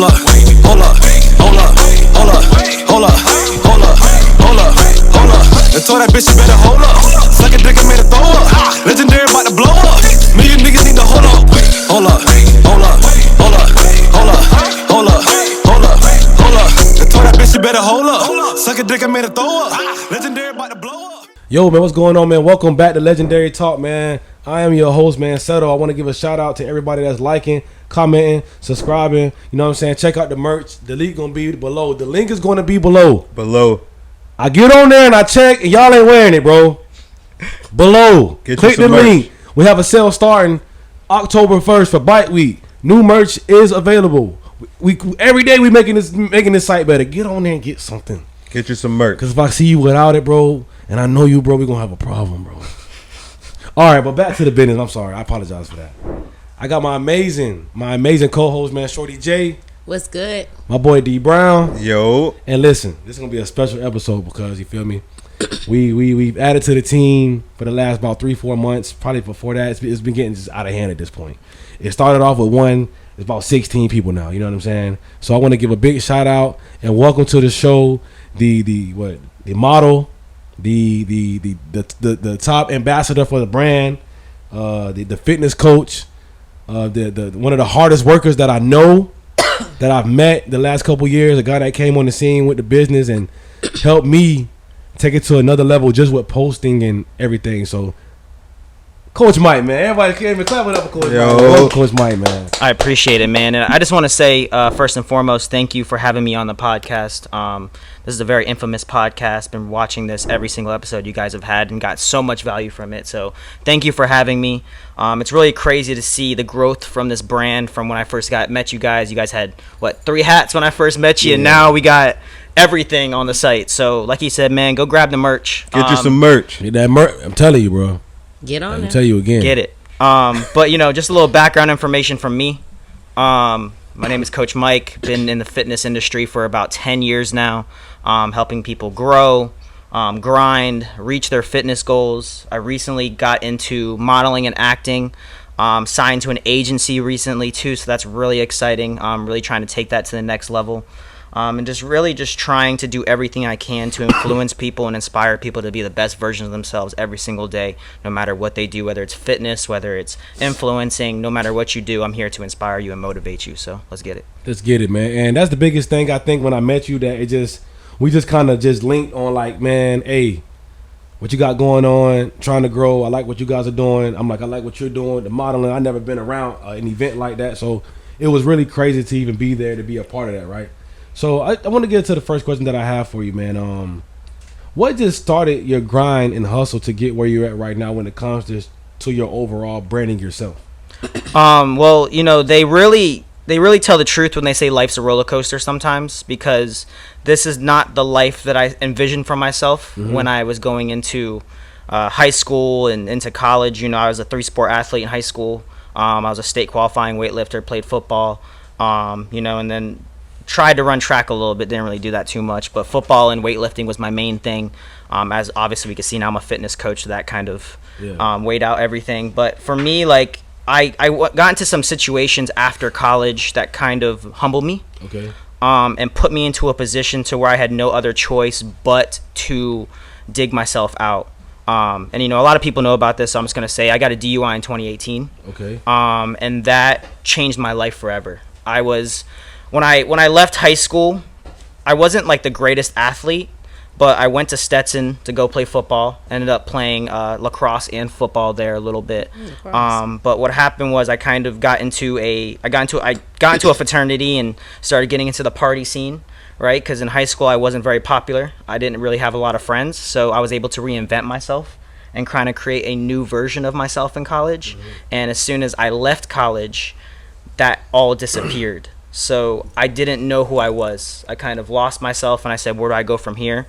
hold up, hold up, hold up, hold up, hold up, hold up, hold up, hold up. And told that bitch you better hold up. Suck a dick and made her throw up. Legendary about to blow up. Million niggas need to hold up. Hold up, hold up, hold up, hold up, hold up, hold up, hold up. And told that bitch you better hold up. Suck a dick and made her throw up. Legendary about to blow up. Yo, man, what's going on, man? Welcome back to Legendary Talk, man. I am your host, man, Seto. I want to give a shout out to everybody that's liking, commenting, subscribing. You know what I'm saying? Check out the merch. The link gonna be below. The link is gonna be below. I get on there and I check, and y'all ain't wearing it, bro. Below. Click the link. We have a sale starting October 1st for Bike Week. New merch is available. We every day we making this site better. Get on there and get something. Get you some merch. Because if I see you without it, bro, and I know you, bro, we gonna have a problem, bro. All right, but back to the business. I'm sorry. I apologize for that. I got my amazing co-host, man, Shorty J. What's good? My boy D Brown. Yo. And listen, this is gonna be a special episode because you feel me. We've added to the team for the last about 3-4 months. Probably before that, it's been getting just out of hand at this point. It started off with one. It's about 16 people now. You know what I'm saying? So I want to give a big shout out and welcome to the show. The model, the top ambassador for the brand, the fitness coach, the one of the hardest workers that I know that I've met the last couple years, a guy that came on the scene with the business and helped me take it to another level just with posting and everything. So Coach Mike, man. Everybody came and clap it up for Coach Mike. Welcome, Coach Mike, man. I appreciate it, man. And I just want to say, first and foremost, thank you for having me on the podcast. This is a very infamous podcast. Been watching this every single episode you guys have had and got so much value from it. So thank you for having me. It's really crazy to see the growth from this brand from when I first met you guys. You guys had, 3 hats when I first met you, yeah. And now we got everything on the site. So like you said, man, go grab the merch. Get you some merch. Get that merch. I'm telling you, bro. Get on it. I'll tell you again. Get it. But, just a little background information from me. My name is Coach Mike. Been in the fitness industry for about 10 years now, helping people grow, grind, reach their fitness goals. I recently got into modeling and acting, signed to an agency recently, too, so that's really exciting. I'm really trying to take that to the next level. And just trying to do everything I can to influence people and inspire people to be the best versions of themselves every single day, no matter what they do, whether it's fitness, whether it's influencing, no matter what you do, I'm here to inspire you and motivate you. So let's get it. Let's get it, man. And that's the biggest thing I think when I met you, that we just kind of just linked on like, man, hey, what you got going on, trying to grow. I like what you guys are doing. I'm like, I like what you're doing. The modeling, I never been around an event like that. So it was really crazy to even be there, to be a part of that, right? So I want to get to the first question that I have for you, man. What just started your grind and hustle to get where you're at right now when it comes to your overall branding yourself? Well, they really tell the truth when they say life's a roller coaster sometimes, because this is not the life that I envisioned for myself when I was going into high school and into college. I was a 3-sport athlete in high school. I was a state qualifying weightlifter, played football, and then tried to run track a little bit, didn't really do that too much, but football and weightlifting was my main thing. As obviously we can see now, I'm a fitness coach, so that kind of weighed out everything. But for me, like I got into some situations after college that kind of humbled me, and put me into a position to where I had no other choice but to dig myself out. And a lot of people know about this, so I'm just gonna say I got a DUI in 2018. And that changed my life forever. When I left high school, I wasn't like the greatest athlete, but I went to Stetson to go play football. Ended up playing lacrosse and football there a little bit. But what happened was I kind of got into a fraternity and started getting into the party scene, right? Because in high school I wasn't very popular. I didn't really have a lot of friends, so I was able to reinvent myself and kind of create a new version of myself in college. And as soon as I left college, that all disappeared. So I didn't know who I was. I kind of lost myself, and I said, where do I go from here?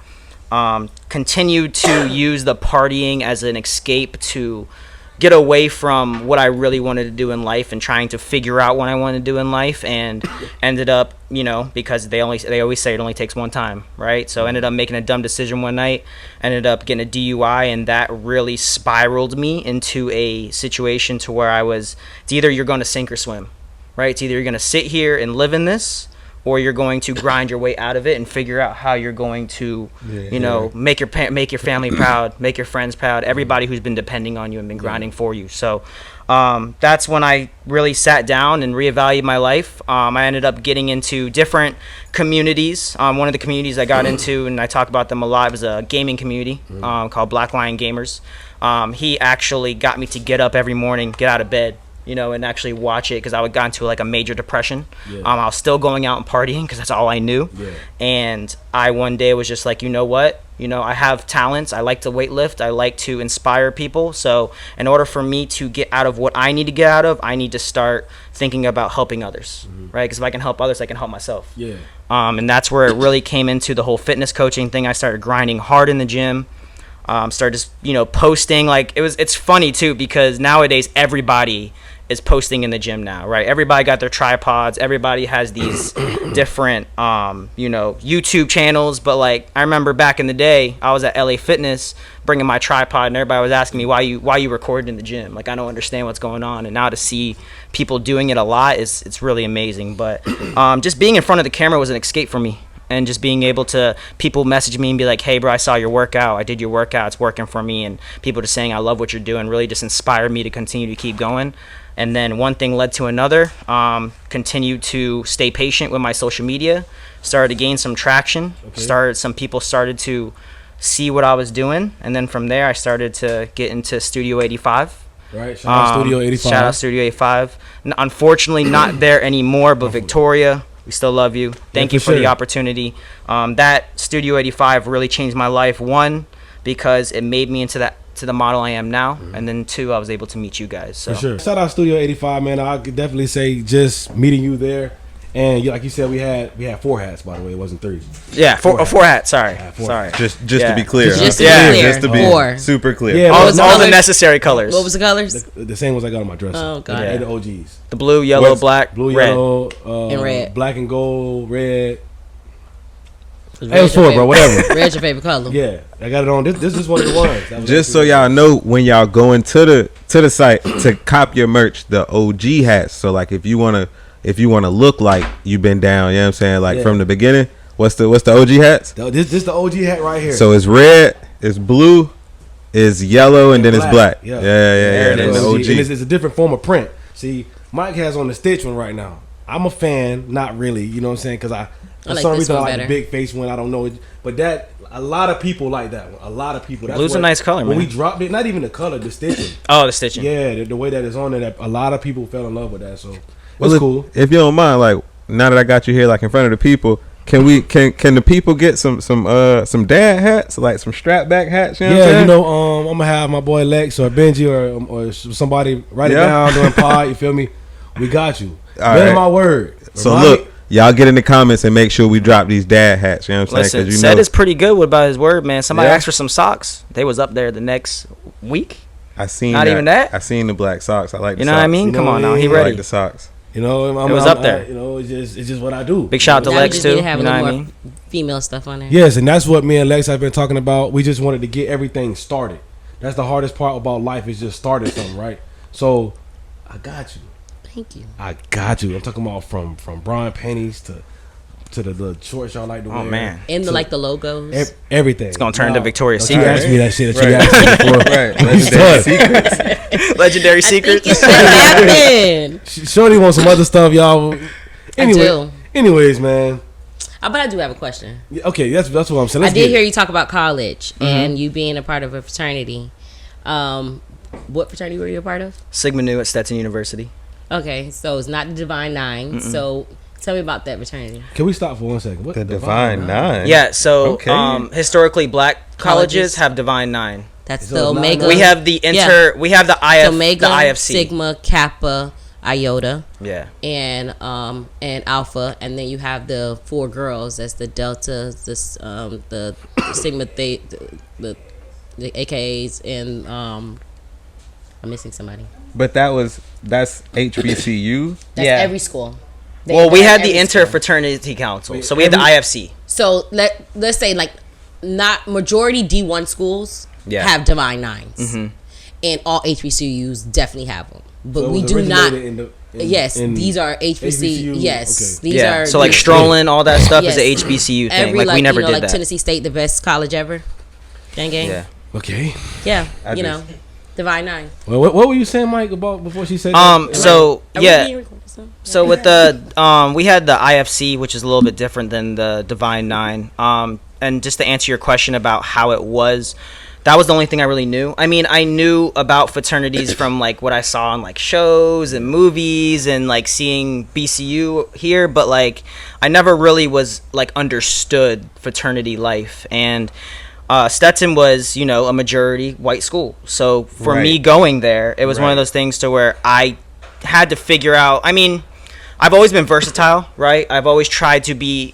Continued to use the partying as an escape to get away from what I really wanted to do in life and trying to figure out what I wanted to do in life, and ended up, because they always say it only takes one time, right? So I ended up making a dumb decision one night, ended up getting a DUI, and that really spiraled me into a situation to where it's either you're going to sink or swim. Right? It's either you're going to sit here and live in this, or you're going to grind your way out of it and figure out how you're going to, make your family proud, make your friends proud, everybody who's been depending on you and been grinding for you. So that's when I really sat down and reevaluated my life. I ended up getting into different communities. One of the communities I got into, and I talk about them a lot, was a gaming community called Black Lion Gamers. He actually got me to get up every morning, get out of bed, and actually watch it, because I got into like a major depression. I was still going out and partying because that's all I knew. And I one day was just like, you know what? I have talents. I like to weightlift. I like to inspire people. So in order for me to get out of what I need to get out of, I need to start thinking about helping others, right? Because if I can help others, I can help myself. And that's where it really came into the whole fitness coaching thing. I started grinding hard in the gym. Started just, posting. Like it's funny too, because nowadays everybody is posting in the gym now, right? Everybody got their tripods. Everybody has these different, YouTube channels. But like, I remember back in the day, I was at LA Fitness bringing my tripod, and everybody was asking me why you recording in the gym. Like, I don't understand what's going on. And now to see people doing it a lot it's really amazing. But just being in front of the camera was an escape for me. And just being able to, people message me and be like, hey bro, I saw your workout, I did your workout, it's working for me, and people just saying I love what you're doing really just inspired me to continue to keep going. And then one thing led to another. Continued to stay patient with my social media, started to gain some traction. Some people started to see what I was doing, and then from there I started to get into Studio 85. Right, shout out Studio 85. Shout out Studio 85. Unfortunately not there anymore, but Victoria, we still love you. Thank you for the opportunity. That Studio 85 really changed my life. One, because it made me into the model I am now, and then two, I was able to meet you guys. So. For sure. Shout out Studio 85, man. I could definitely say just meeting you there, and like you said, we had 4 hats, by the way. It wasn't 3. Yeah, four hats. Sorry. Just to be clear. Just to be 4. Super clear. Yeah, all the necessary colors. What was the colors? The same ones I got on my dresser. Oh, God. Yeah, the OGs. The blue, yellow, black, blue, red. yellow, and red. Black and gold, red. It was 4, bro. Whatever. Red's your favorite color. Yeah, I got it on. This is one of the ones. Just so y'all know, when y'all going to the site to cop your merch, the OG hats. So like, if you wanna look like you've been down, you know what I'm saying, like from the beginning. What's the OG hats? This the OG hat right here. So it's red, it's blue, it's yellow, and then it's black. Yeah. And then the OG. And it's a different form of print. See, Mike has on the Stitch one right now. I'm a fan, not really. You know what I'm saying? Because for some reason I like the big face one. I don't know, but that a lot of people like that one. A lot of people. That's Blue's a nice color, man. When we dropped it, not even the color, the stitching. Oh, the stitching. Yeah, the way that it's on there, that a lot of people fell in love with that. So it's cool. If you don't mind, like now that I got you here, like in front of the people, can the people get some dad hats, like some strap back hats? You know what I'm saying? I'm gonna have my boy Lex or Benji or somebody write it down during pod. You feel me? We got you. Better my word. So look, y'all get in the comments and make sure we drop these dad hats. You know what I'm saying? Listen, Seth is pretty good about his word, man. Somebody asked for some socks. They was up there the next week. I seen even that. I seen the black socks. I like the socks. You know what I mean? Come on now, he I ready. like the socks. It was up there. It's just what I do. Big shout out to Lex too. Have you know what I mean? Female stuff on there. Yes, and that's what me and Lex have been talking about. We just wanted to get everything started. That's the hardest part about life, is just starting something, right? So I got you. Thank you. I got you. I'm talking about from bra panties to the shorts y'all like to wear. Oh man, and the logos. Everything. It's gonna turn to Victoria's Secret. Secret. You asked me that shit that you asked me before. Legendary secrets. Legendary secrets. I think it should happen. Shorty wants some other stuff, y'all. Anyways, man. But I do have a question. Okay, that's what I'm saying. I did hear you talk about college and you being a part of a fraternity. What fraternity were you a part of? Sigma Nu at Stetson University. Okay, so it's not the Divine Nine. So tell me about that fraternity. Can we stop for 1 second? What The Divine Nine. Yeah, so historically black colleges have Divine Nine. That's the Omega. We have the we have the Omega, the IFC. Sigma, Kappa, Iota. Yeah. And Alpha, and then you have the 4 girls. That's the Delta, the Sigma, the AKAs, and I'm missing somebody. But that's HBCU. That's every school. We had the Interfraternity Council, so we had the IFC. So let's say like not majority D1 schools have Divine Nines, and all HBCUs definitely have them. But so we do not. Yes, these are HBCU. Yes, Okay. these are. So like strolling, all that stuff is a HBCU thing. Every, Like we never did like that. Tennessee State, the best college ever. Gang. Yeah. Okay. Yeah, I you just- know, Divine Nine. Well, what were you saying, Mike, about before she said that? So Are we yeah. being recorded, so? So with the we had the IFC, which is a little bit different than the Divine Nine. And just to answer your question about how it was, that was the only thing I really knew. I mean, I knew about fraternities from like what I saw on like shows and movies and like seeing BCU here, but like I never really was like understood fraternity life. And Stetson was, you know, a majority white school. So for me going there, it was one of those things to where I had to figure out. I mean, I've always been versatile, right? I've always tried to be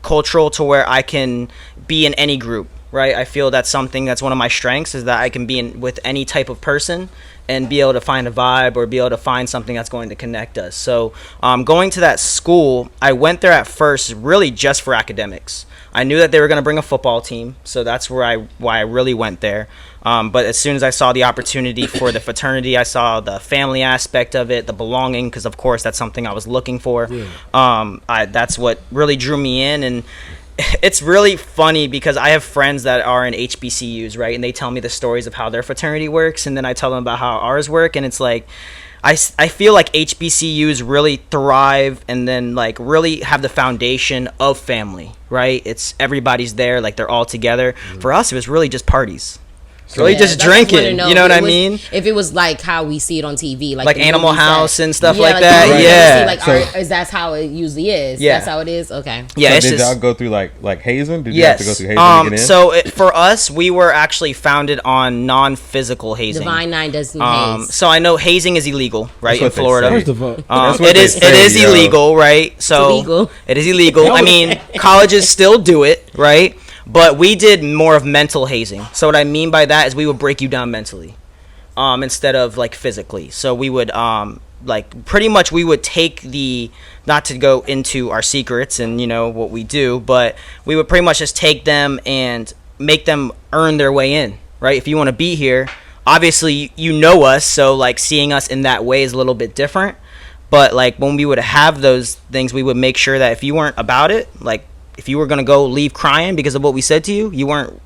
cultural to where I can be in any group, right? I feel that's something that's one of my strengths is that I can be in with any type of person and be able to find a vibe or be able to find something that's going to connect us. So going to that school, I went there at first really just for academics. I knew that they were going to bring a football team, so that's why I really went there. But as soon as I saw the opportunity for the fraternity, I saw the family aspect of it, the belonging, because of course that's something I was looking for. Yeah. That's what really drew me in, and it's really funny because I have friends that are in HBCUs, right? And they tell me the stories of how their fraternity works, and then I tell them about how ours work, and it's like I feel like HBCUs really thrive and then like really have the foundation of family, right? It's everybody's there, like they're all together. For us, it was really just parties. Really just drinking, you know what I mean? If it was like how we see it on TV, like Animal House and stuff like like that, right. yeah. Like, is that's how it usually is? Yeah. That's how it is. Okay. Yeah, So it's did just, y'all go through like hazing? Did you yes. have to go through hazing to get in? So for us, we were actually founded on non-physical hazing. Divine Nine doesn't haze. So I know hazing is illegal, right, That's in what they Florida. say. First of all, That's what It they is say, yo. illegal, right? So illegal. it is illegal. I mean, colleges still do it, right? But we did more of mental hazing. So what I mean by that is we would break you down mentally, instead of like physically. So we would like pretty much we would take the, not to go into our secrets and you know what we do, but we would pretty much just take them and make them earn their way in, right? If you want to be here, obviously you know us, so like seeing us in that way is a little bit different. But like when we would have those things, we would make sure that if you weren't about it, like if you were going to go leave crying because of what we said to you, you weren't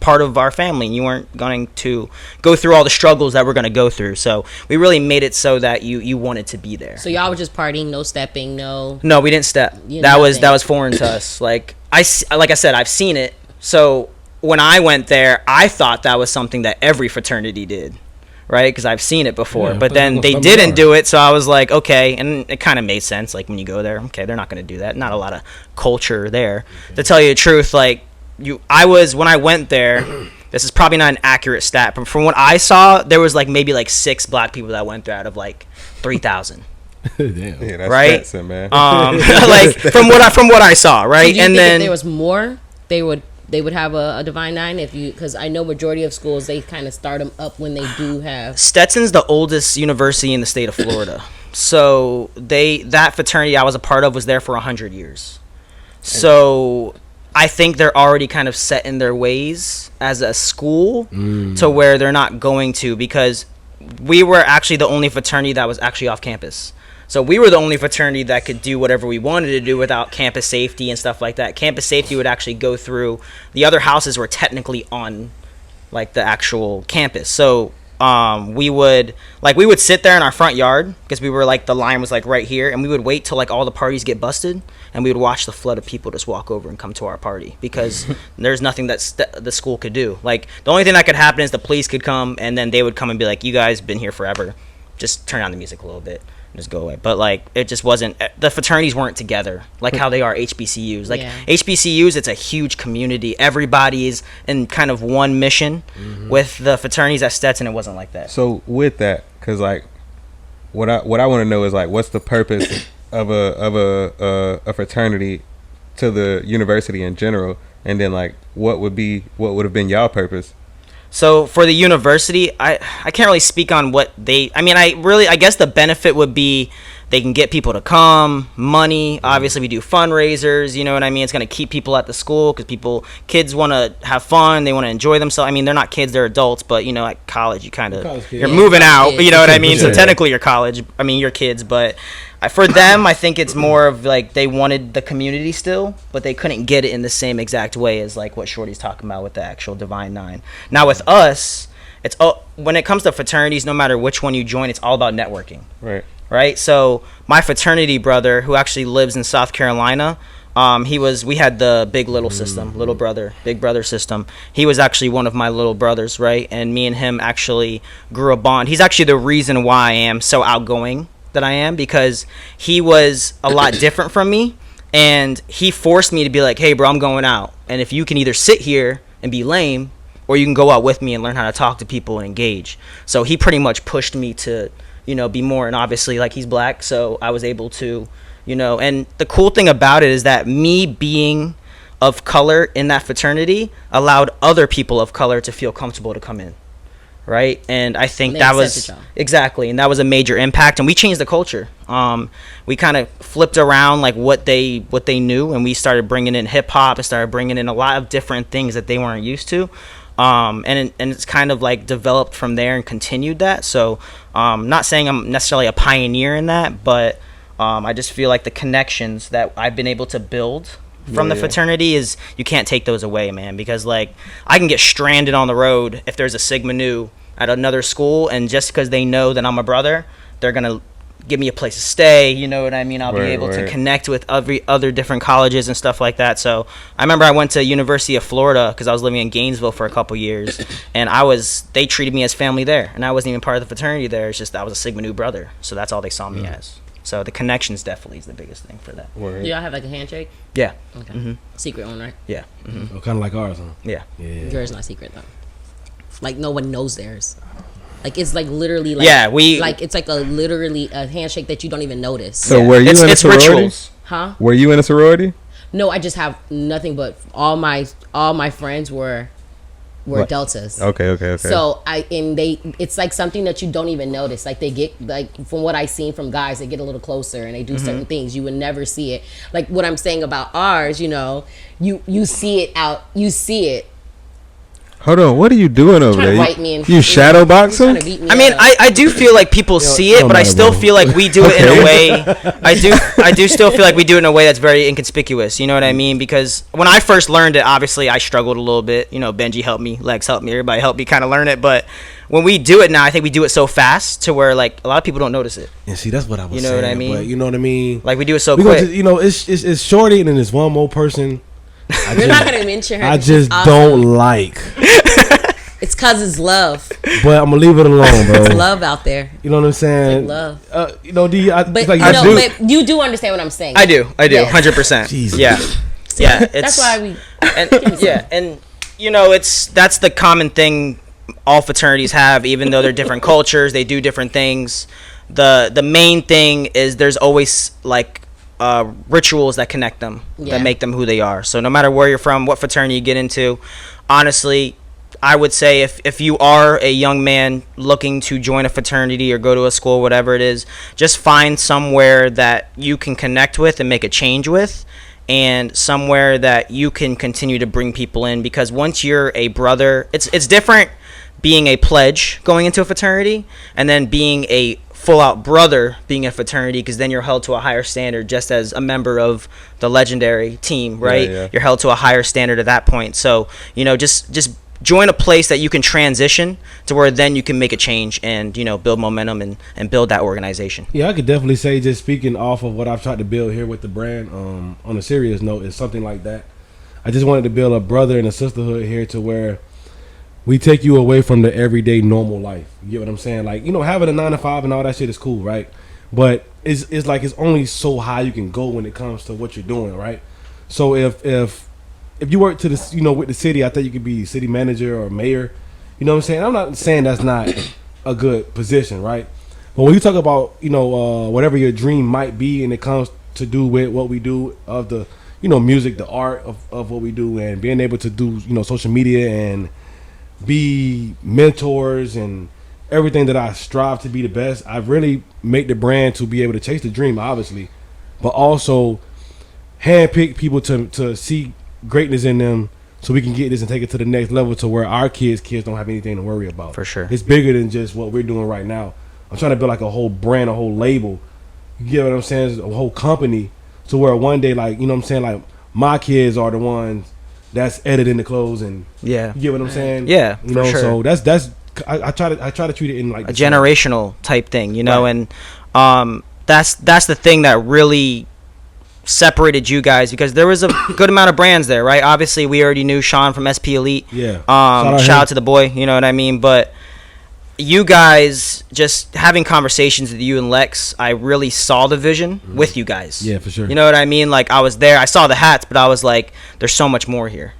part of our family and you weren't going to go through all the struggles that we're going to go through. So we really made it so that you wanted to be there. So y'all were just partying, no stepping, no. No, we didn't step. That was foreign to us. Like I said, I've seen it. So when I went there, I thought that was something that every fraternity did, right? Because I've seen it before. Yeah, but then they didn't do it, so I was like, okay. And it kind of made sense. Like when you go there, okay, they're not going to do that. Not a lot of culture there. Okay. To tell you the truth, like when I went there, this is probably not an accurate stat, but from what I saw, there was like maybe like 6 black people that went there out of like 3,000. damn. Yeah, that's right? Stetson, man. Like from what I saw, right? So do you and think then if there was more, they would have a Divine Nine, because I know majority of schools they kind of start them up when they do have. Stetson's the oldest university in the state of Florida, so that fraternity I was a part of was there for 100 years. So I think they're already kind of set in their ways as a school to where they're not going to, because we were actually the only fraternity that was actually off campus. So we were the only fraternity that could do whatever we wanted to do without campus safety and stuff like that. Campus safety would actually go through. The other houses were technically on like the actual campus. So we would sit there in our front yard because we were like, the line was like right here, and we would wait till like all the parties get busted, and we would watch the flood of people just walk over and come to our party, because there's nothing that the school could do. Like the only thing that could happen is the police could come, and then they would come and be like, you guys been here forever, just turn down the music a little bit and just go away. But like it just wasn't, the fraternities weren't together like how they are HBCUs. Like HBCUs, it's a huge community, everybody's in kind of one mission. With the fraternities at Stetson, it wasn't like that. So with that, because like what I want to know is like, what's the purpose of a fraternity to the university in general, and then like what would have been y'all purpose? So for the university, I can't really speak on what I guess the benefit would be they can get people to come, money. Obviously, we do fundraisers. You know what I mean? It's going to keep people at the school because kids want to have fun. They want to enjoy themselves. I mean, they're not kids; they're adults. But you know, at college, you're moving out. You know what I mean? So technically, you're college. I mean, you're kids. But for them, I think it's more of like they wanted the community still, but they couldn't get it in the same exact way as like what Shorty's talking about with the actual Divine Nine. Now with us, it's when it comes to fraternities, no matter which one you join, it's all about networking. Right. So my fraternity brother, who actually lives in South Carolina, we had the big little system, little brother, big brother system. He was actually one of my little brothers, right? And me and him actually grew a bond. He's actually the reason why I am so outgoing that I am, because he was a lot different from me, and he forced me to be like, hey bro, I'm going out, and if you can either sit here and be lame, or you can go out with me and learn how to talk to people and engage. So he pretty much pushed me to, you know, be more, and obviously like he's black, so I was able to, you know, and the cool thing about it is that me being of color in that fraternity allowed other people of color to feel comfortable to come in. Right. And I think that was exactly. And that was a major impact. And we changed the culture. We kind of flipped around like what they knew. And we started bringing in hip hop and started bringing in a lot of different things that they weren't used to. And it's kind of like developed from there and continued that. So not saying I'm necessarily a pioneer in that, but I just feel like the connections that I've been able to build from the fraternity is, you can't take those away, man, because like I can get stranded on the road if there's a Sigma Nu at another school, and just because they know that I'm a brother, they're gonna give me a place to stay, you know what I mean? I'll be able to connect with every other different colleges and stuff like that. So I remember I went to University of Florida because I was living in Gainesville for a couple years, and they treated me as family there, and I wasn't even part of the fraternity there. It's just I was a Sigma Nu brother, so that's all they saw me as. So the connections definitely is the biggest thing for that. Do y'all have like a handshake? Yeah. Okay. Mm-hmm. Secret one, right? Yeah. Mm-hmm. Kind of like ours, huh? Yeah. Yours not secret though. Like no one knows theirs. Like it's like literally like it's like literally a handshake that you don't even notice. So were you in a sorority? Rituals. Huh? Were you in a sorority? No, I just have nothing but all my friends were deltas. Okay. So it's like something that you don't even notice. Like they get, like from what I seen from guys, they get a little closer and they do certain things. You would never see it. Like what I'm saying about ours, you know, you see it out. You see it. Hold on, what are you doing over there? You shadow boxing? I mean, I do feel like people see it, but I still feel like we do it in a way. I do still feel like we do it in a way that's very inconspicuous. You know what I mean? Because when I first learned it, obviously I struggled a little bit. You know, Benji helped me, Lex helped me, everybody helped me kind of learn it. But when we do it now, I think we do it so fast to where like a lot of people don't notice it. And see, that's what I was saying. You know what I mean? But you know what I mean? Like we do it so quick. You know, it's Shorty and then there's one more person. We're not gonna mention her. I just don't like. It's cause it's love. But I'm gonna leave it alone, bro. It's love out there. You know what I'm saying? It's like love. You know, but you do understand what I'm saying. I do, 100%. Jesus. Yeah, See, yeah. That's why we. And you know, that's the common thing all fraternities have. Even though they're different cultures, they do different things. The main thing is there's always like rituals that connect them, that make them who they are. So no matter where you're from, what fraternity you get into, honestly, I would say if you are a young man looking to join a fraternity or go to a school, whatever it is, just find somewhere that you can connect with and make a change with, and somewhere that you can continue to bring people in. Because once you're a brother, it's different being a pledge going into a fraternity and then being a full-out brother being a fraternity, because then you're held to a higher standard just as a member of the legendary team, right? Yeah. You're held to a higher standard at that point. So, you know, just join a place that you can transition to where then you can make a change and, you know, build momentum and build that organization. Yeah, I could definitely say, just speaking off of what I've tried to build here with the brand, on a serious note, is something like that. I just wanted to build a brother and a sisterhood here to where we take you away from the everyday normal life. You get what I'm saying? Like, you know, having a 9 to 5 and all that shit is cool, right? But it's like it's only so high you can go when it comes to what you're doing, right? So if you work to this, you know, with the city, I think you could be city manager or mayor. You know what I'm saying? I'm not saying that's not a good position, right? But when you talk about, you know, whatever your dream might be, and it comes to do with what we do of the, you know, music, the art of what we do, and being able to do, you know, social media and be mentors and everything that I strive to be the best, I really make the brand to be able to chase the dream, obviously, but also handpick people to see greatness in them, so we can get this and take it to the next level to where our kids don't have anything to worry about. For sure. It's bigger than just what we're doing right now. I'm trying to build like a whole brand, a whole label. You get what I'm saying? A whole company, to where one day, like, you know what I'm saying, like my kids are the ones that's editing the clothes, and Yeah. you get what I'm saying? Yeah, you for know. sure. So that's I try to treat it in like a generational type thing, you know, Right. and that's the thing that really separated you guys, because there was a good amount of brands there, right? Obviously, we already knew Sean from SP Elite. Yeah. Shout out to the boy, you know what I mean? But you guys, just having conversations with you and Lex, I really saw the vision with you guys. Yeah, for sure. You know what I mean? Like, I was there, I saw the hats, but I was like, there's so much more here.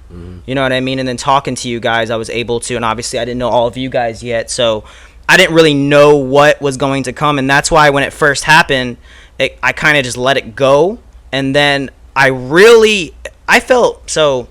You know what I mean? And then talking to you guys, I was able to, and obviously I didn't know all of you guys yet, so I didn't really know what was going to come, and that's why when it first happened, I kind of just let it go. And then I felt, so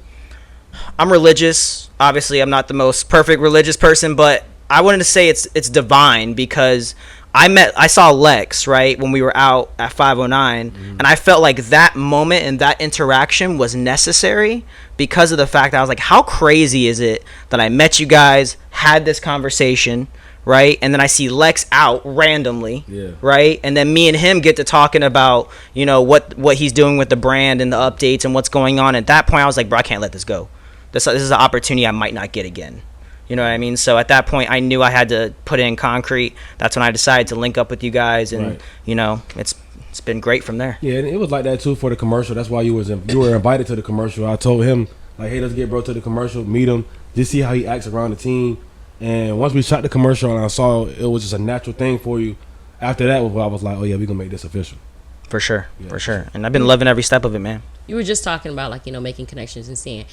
I'm religious. Obviously, I'm not the most perfect religious person, but I wanted to say it's divine, because I saw Lex, right, when we were out at 509, and I felt like that moment and that interaction was necessary because of the fact that I was like, how crazy is it that I met you guys, had this conversation, right, and then I see Lex out randomly, right, and then me and him get to talking about, you know, what he's doing with the brand and the updates and what's going on. At that point, I was like, bro, I can't let this go. This is an opportunity I might not get again. You know what I mean? So at that point, I knew I had to put it in concrete. That's when I decided to link up with you guys, and you know, it's been great from there. Yeah, and it was like that too for the commercial. That's why you were invited to the commercial. I told him, like, hey, let's get bro to the commercial, meet him, just see how he acts around the team. And once we shot the commercial and I saw it was just a natural thing for you, after that, I was like, oh yeah, we're gonna make this official. For sure, for sure. And I've been loving every step of it, man. You were just talking about, like, you know, making connections and seeing,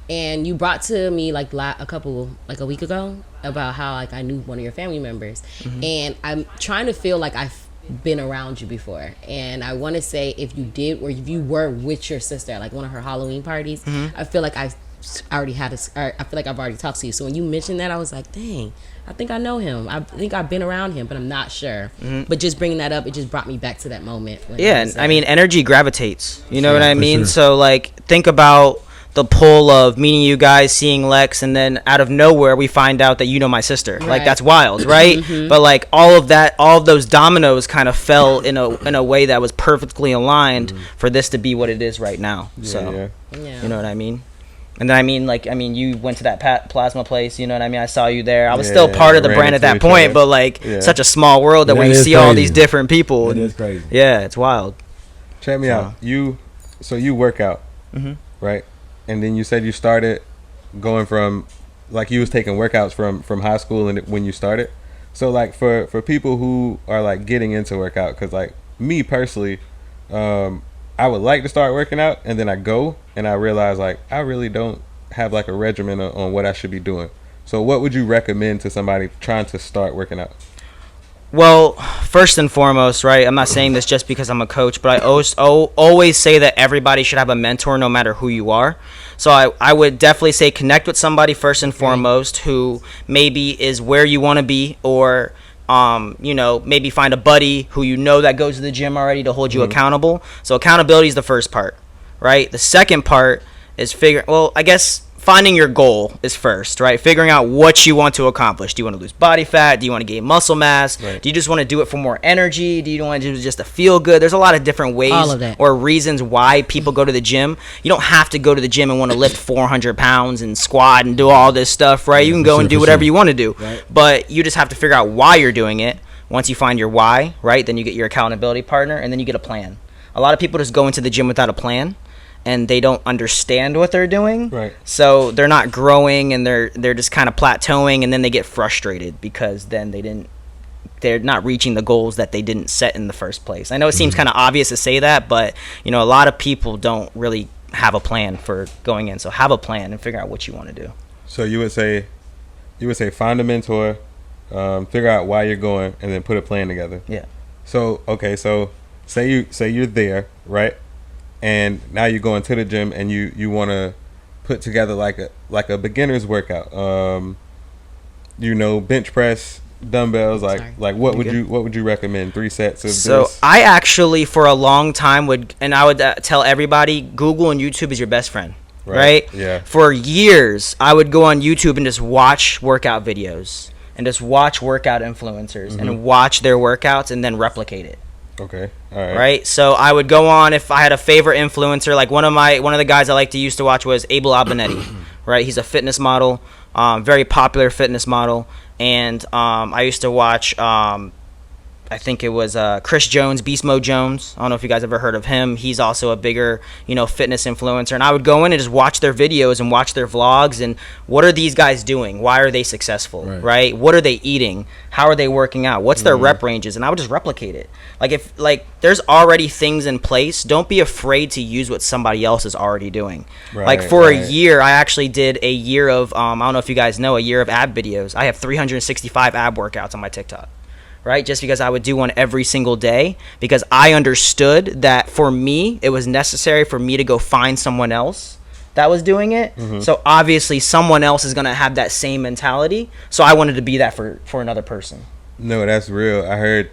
and you brought to me like a week ago about how, like, I knew one of your family members, and I'm trying to feel like I've been around you before, and I want to say if you did, or if you were with your sister at like one of her Halloween parties, I feel like I feel like I've already talked to you. So when you mentioned that, I was like, dang, I think I know him. I think I've been around him, but I'm not sure. But just bringing that up, it just brought me back to that moment. Yeah, and I mean, energy gravitates. You know what I mean? Sure. So, like, think about the pull of meeting you guys, seeing Lex, and then out of nowhere, we find out that you know my sister. Like, that's wild, right? But, like, all of those dominoes kind of fell in a way that was perfectly aligned for this to be what it is right now. So, you know what I mean? And then, you went to that plasma place, you know what I mean? I saw you there. I was still part of the brand at that point, but, like, such a small world that when you see all these different people. It is crazy. Yeah, it's wild. Check me out. So you work out, right? And then you said you started going from, like, you was taking workouts from high school and when you started. So, like, for people who are, like, getting into workout, because, like, me personally, I would like to start working out, and then I go and I realize, like, I really don't have, like, a regimen on what I should be doing. So what would you recommend to somebody trying to start working out? Well, first and foremost, right, I'm not saying this just because I'm a coach, but I always say that everybody should have a mentor no matter who you are. So I would definitely say connect with somebody first and foremost who maybe is where you want to be, or you know, maybe find a buddy who you know that goes to the gym already to hold you accountable. So accountability is the first part, right? The second part is finding your goal is first, right? Figuring out what you want to accomplish. Do you want to lose body fat? Do you want to gain muscle mass? Right. Do you just want to do it for more energy? Do you want to do it just to feel good? There's a lot of different ways or reasons why people go to the gym. You don't have to go to the gym and want to lift 400 pounds and squat and do all this stuff, right? You can go and do whatever you want to do. Right. But you just have to figure out why you're doing it. Once you find your why, right, then you get your accountability partner, and then you get a plan. A lot of people just go into the gym without a plan, and they don't understand what they're doing. Right. So they're not growing, and they're just kind of plateauing, and then they get frustrated because then they're not reaching the goals that they didn't set in the first place. I know it seems kind of obvious to say that, but you know, a lot of people don't really have a plan for going in. So have a plan and figure out what you want to do. So you would say find a mentor, figure out why you're going, and then put a plan together. Yeah. So okay, so say you're there, right? And now you go into the gym and you want to put together like a beginner's workout. You know, bench press dumbbells? Sorry. Like what would you recommend? 3 sets of So this? I actually, for a long time, would tell everybody, Google and YouTube is your best friend, right? Yeah. For years, I would go on YouTube and just watch workout videos and just watch workout influencers and watch their workouts and then replicate it. Okay. All right. Right. So I would go on, if I had a favorite influencer, like one of the guys I like to used to watch was Abel Albinetti. Right. He's a fitness model, very popular fitness model, and I used to watch. I think it was Chris Jones, Beast Mode Jones. I don't know if you guys ever heard of him. He's also a bigger, fitness influencer. And I would go in and just watch their videos and watch their vlogs and what are these guys doing? Why are they successful? Right? What are they eating? How are they working out? What's their rep ranges? And I would just replicate it. If there's already things in place, don't be afraid to use what somebody else is already doing. For a year, I actually did a year of I don't know if you guys know, a year of ab videos. I have 365 ab workouts on my TikTok. Right, just because I would do one every single day, because I understood that for me it was necessary for me to go find someone else that was doing it. So obviously someone else is gonna have that same mentality. So I wanted to be that for another person. No, that's real. I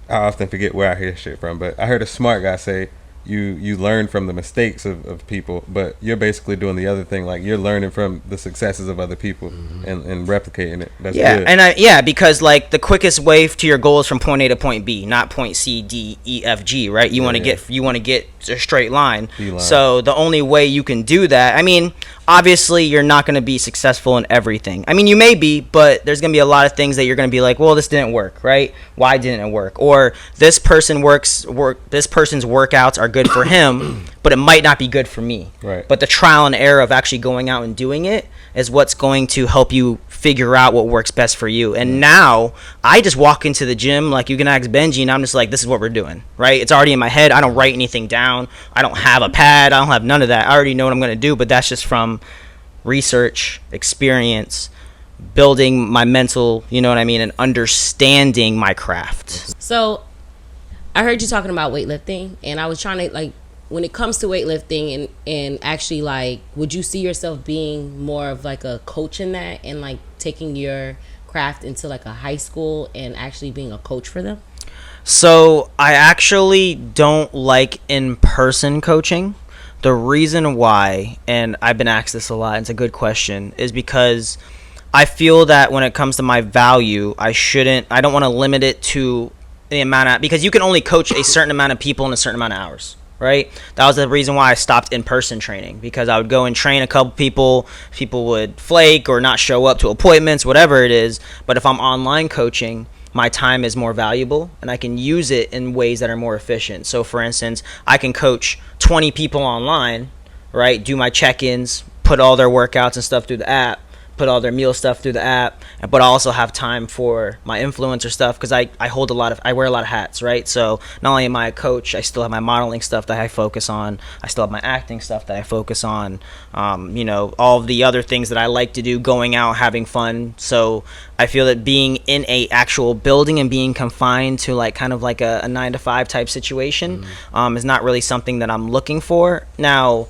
often forget where I hear shit from, but I heard a smart guy say you learn from the mistakes of people, but you're basically doing the other thing. Like, you're learning from the successes of other people and replicating it. That's good. And because the quickest way to your goal is from point A to point B, not point C, D, E, F, G, right? You want to get a straight line. So the only way you can do that, obviously you're not going to be successful in everything. You may be, but there's going to be a lot of things that you're going to be like, well, this didn't work, right? Why didn't it work? Or this person's workouts are good for him, but it might not be good for me. Right. But the trial and error of actually going out and doing it is what's going to help you figure out what works best for you. And now I just walk into the gym, like you can ask Benji, and I'm just like, this is what we're doing, right? It's already in my head. I don't write anything down. I don't have a pad. I don't have none of that. I already know what I'm going to do, but that's just from research, experience, building my mental, and understanding my craft. So I heard you talking about weightlifting, and I was trying to, when it comes to weightlifting and actually, would you see yourself being more of a coach in that, and taking your craft into a high school and actually being a coach for them? So I actually don't like in-person coaching. The reason why, and I've been asked this a lot, it's a good question, is because I feel that when it comes to my value, I don't want to limit it to the amount of, because you can only coach a certain amount of people in a certain amount of hours, right? That was the reason why I stopped in-person training, because I would go and train a couple people would flake or not show up to appointments, whatever it is. But if I'm online coaching, my time is more valuable and I can use it in ways that are more efficient. So for instance, I can coach 20 people online, right? Do my check-ins, put all their workouts and stuff through the app, put all their meal stuff through the app, but I also have time for my influencer stuff, because I wear a lot of hats, right? So not only am I a coach, I still have my modeling stuff that I focus on. I still have my acting stuff that I focus on. All of the other things that I like to do, going out, having fun. So I feel that being in a actual building and being confined to a 9-to-5 type situation is not really something that I'm looking for. Now,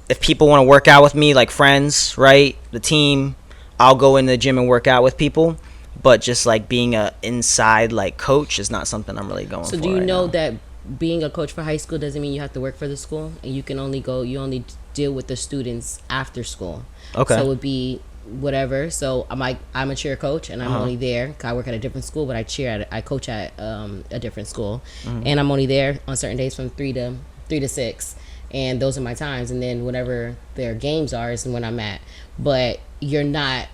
if people want to work out with me, like friends, right, the team, I'll go in the gym and work out with people, but just being a inside coach is not something I'm really going for. So do you know that being a coach for high school doesn't mean you have to work for the school, and you only deal with the students after school? Okay. So it would be whatever. So I'm a cheer coach, and I'm only there. I work at a different school, but I coach at a different school, and I'm only there on certain days from 3 to 6. And those are my times, and then whenever their games are is when I'm at. But you're not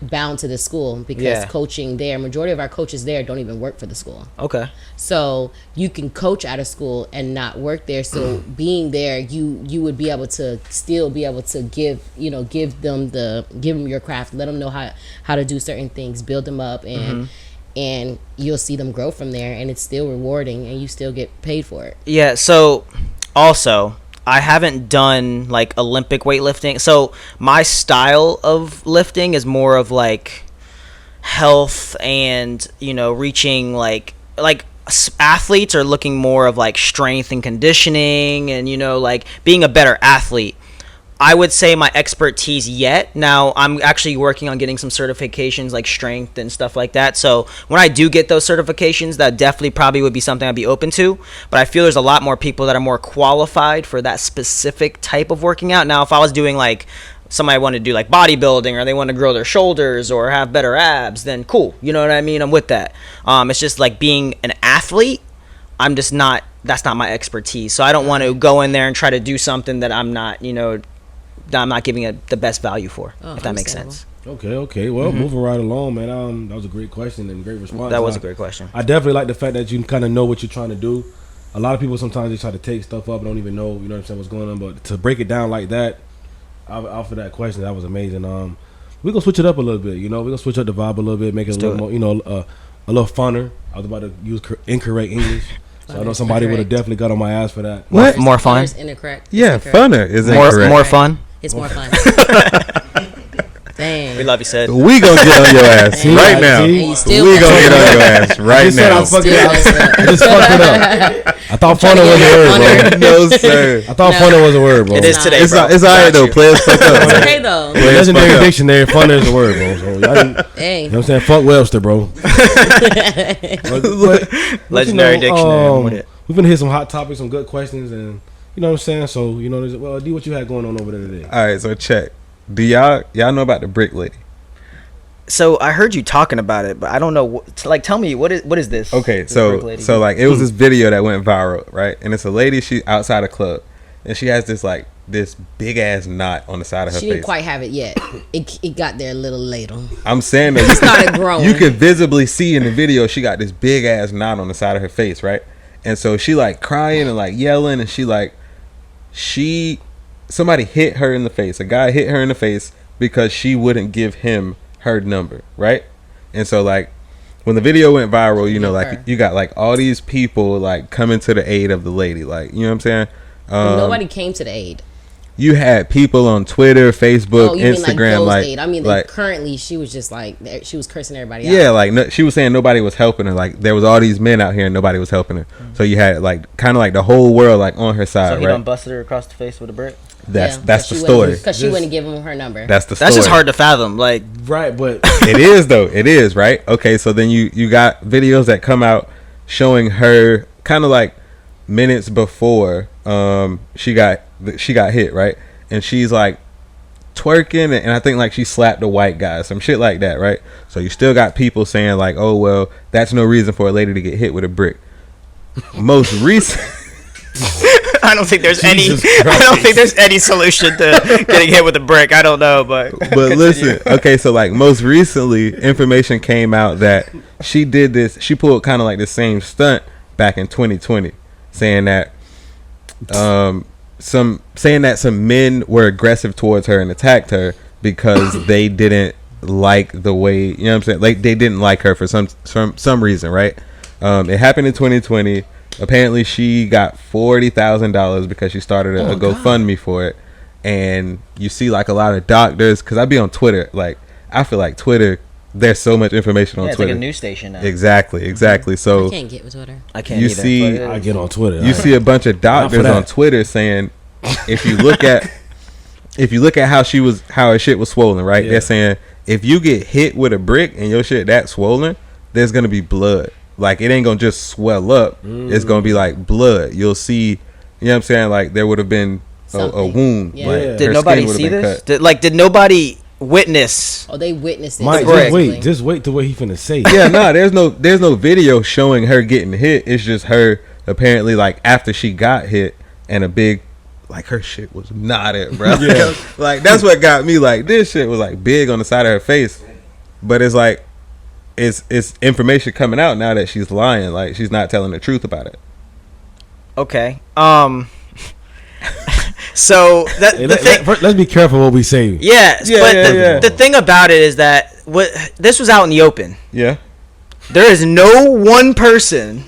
bound to the school, because coaching there, majority of our coaches there don't even work for the school. Okay. So you can coach at a school and not work there. So being there, you would be able to still be able to give them your craft, let them know how to do certain things, build them up, and you'll see them grow from there, and it's still rewarding, and you still get paid for it. Yeah. So also, I haven't done Olympic weightlifting. So my style of lifting is more of health and, reaching athletes are looking more of strength and conditioning and, being a better athlete. I would say my expertise yet. Now, I'm actually working on getting some certifications like strength and stuff like that. So when I do get those certifications, that definitely probably would be something I'd be open to. But I feel there's a lot more people that are more qualified for that specific type of working out. Now, if I was doing like somebody want to do like bodybuilding, or they want to grow their shoulders or have better abs, then cool. You know what I mean? I'm with that. It's just like being an athlete, I'm just not, that's not my expertise. So I don't want to go in there and try to do something that I'm not, that I'm not giving it the best value for, if that makes sense. Okay. Well, moving right along, man. That was a great question and great response. That was a great question. I definitely like the fact that you kind of know what you're trying to do. A lot of people sometimes they try to take stuff up and don't even know, what's going on. But to break it down like that, after that question, that was amazing. We're gonna switch it up a little bit. We're gonna switch up the vibe a little bit, make it a little more, a little funner. I was about to use incorrect English. So I know somebody would have definitely got on my ass for that. What? More fun? Incorrect. Yeah, funner is incorrect. More fun? It's more fun. Dang. We love you, Sid. We gonna get on your ass right now. And you still We gonna get on your ass right now. I just fucked it up. I thought funner was a word, bro. No, sir. I thought funner was a word, bro. It is today, It's bro. alright though. Players fuck up. It's okay though. Legendary dictionary, funner is a word, bro. So Dang. you know what I'm saying? Fuck Webster, bro. Legendary dictionary. We've been hit some hot topics, some good questions, and you know what I'm saying. So D, what you had going on over there today? All right, so check. Do y'all know about the brick lady? So I heard you talking about it, but I don't know. Tell me what is this? Okay, this so brick lady? so like it was this video that went viral, right? And it's a lady, she outside a club, and she has this big ass knot on the side of her She face. didn't quite have it yet. It got there a little later. I'm saying that It started growing. you could visibly see in the video she got this big ass knot on the side of her face, right? And so she like crying and like yelling, and somebody hit her in the face. A guy hit her in the face because she wouldn't give him her number, right? And so like when the video went viral, you got like all these people like coming to the aid of the lady, like, you know what I'm saying? Nobody came to the aid. You had people on Twitter, Facebook, you Instagram, mean like aid. I mean, like currently she was just like, she was cursing everybody out. yeah, like she was saying nobody was helping her. Like there was all these men out here and nobody was helping her. So you had like kind of like the whole world like on her side, So he right? done busted her across the face with a brick. That's the story. Because she wouldn't give him her number. That's the story. That's just hard to fathom. Like, Right, but It is though. It is, right? Okay, so then you got videos that come out showing her kind of like minutes before she got hit, right? And she's like twerking, and I think like she slapped a white guy, some shit like that, right? So you still got people saying like, oh well, that's no reason for a lady to get hit with a brick. Most recent I don't think there's Jesus I don't think there's any solution to getting hit with a brick. I don't know, but listen, okay, so like most recently information came out that she pulled kind of like the same stunt back in 2020, saying that some men were aggressive towards her and attacked her because they didn't like the way, you know what I'm saying, like they didn't like her for some reason, right? It happened in 2020. Apparently she got $40,000 because she started a GoFundMe for it. And you see like a lot of doctors, because I be on Twitter, like I feel like Twitter, there's so much information on it's Twitter. like a news station now. Exactly. So I can't get with Twitter. I can't you either, see, but I get on Twitter. you see a bunch of doctors that. on Twitter saying if you look at how her shit was swollen, right? Yeah. They're saying if you get hit with a brick and your shit that swollen, there's gonna be blood. Like it ain't gonna just swell up. It's gonna be like blood. You'll see, you know what I'm saying? Like there would have been a wound. Yeah. Like, Yeah. did her nobody skin would've see been this? cut. Did nobody witness? Oh, they witnessed it. Mike, brick. just wait to what he finna say. Yeah, no, there's no video showing her getting hit. It's just her apparently like after she got hit and a big, like her shit was knotted, bro. Yeah. Like that's what got me, like this shit was like big on the side of her face. But it's like it's information coming out now that she's lying, like she's not telling the truth about it. Okay. So that Hey, the thing. let's be careful what we say. Yes, Yeah, but yeah. the thing about it is that this was out in the open. Yeah. There is no one person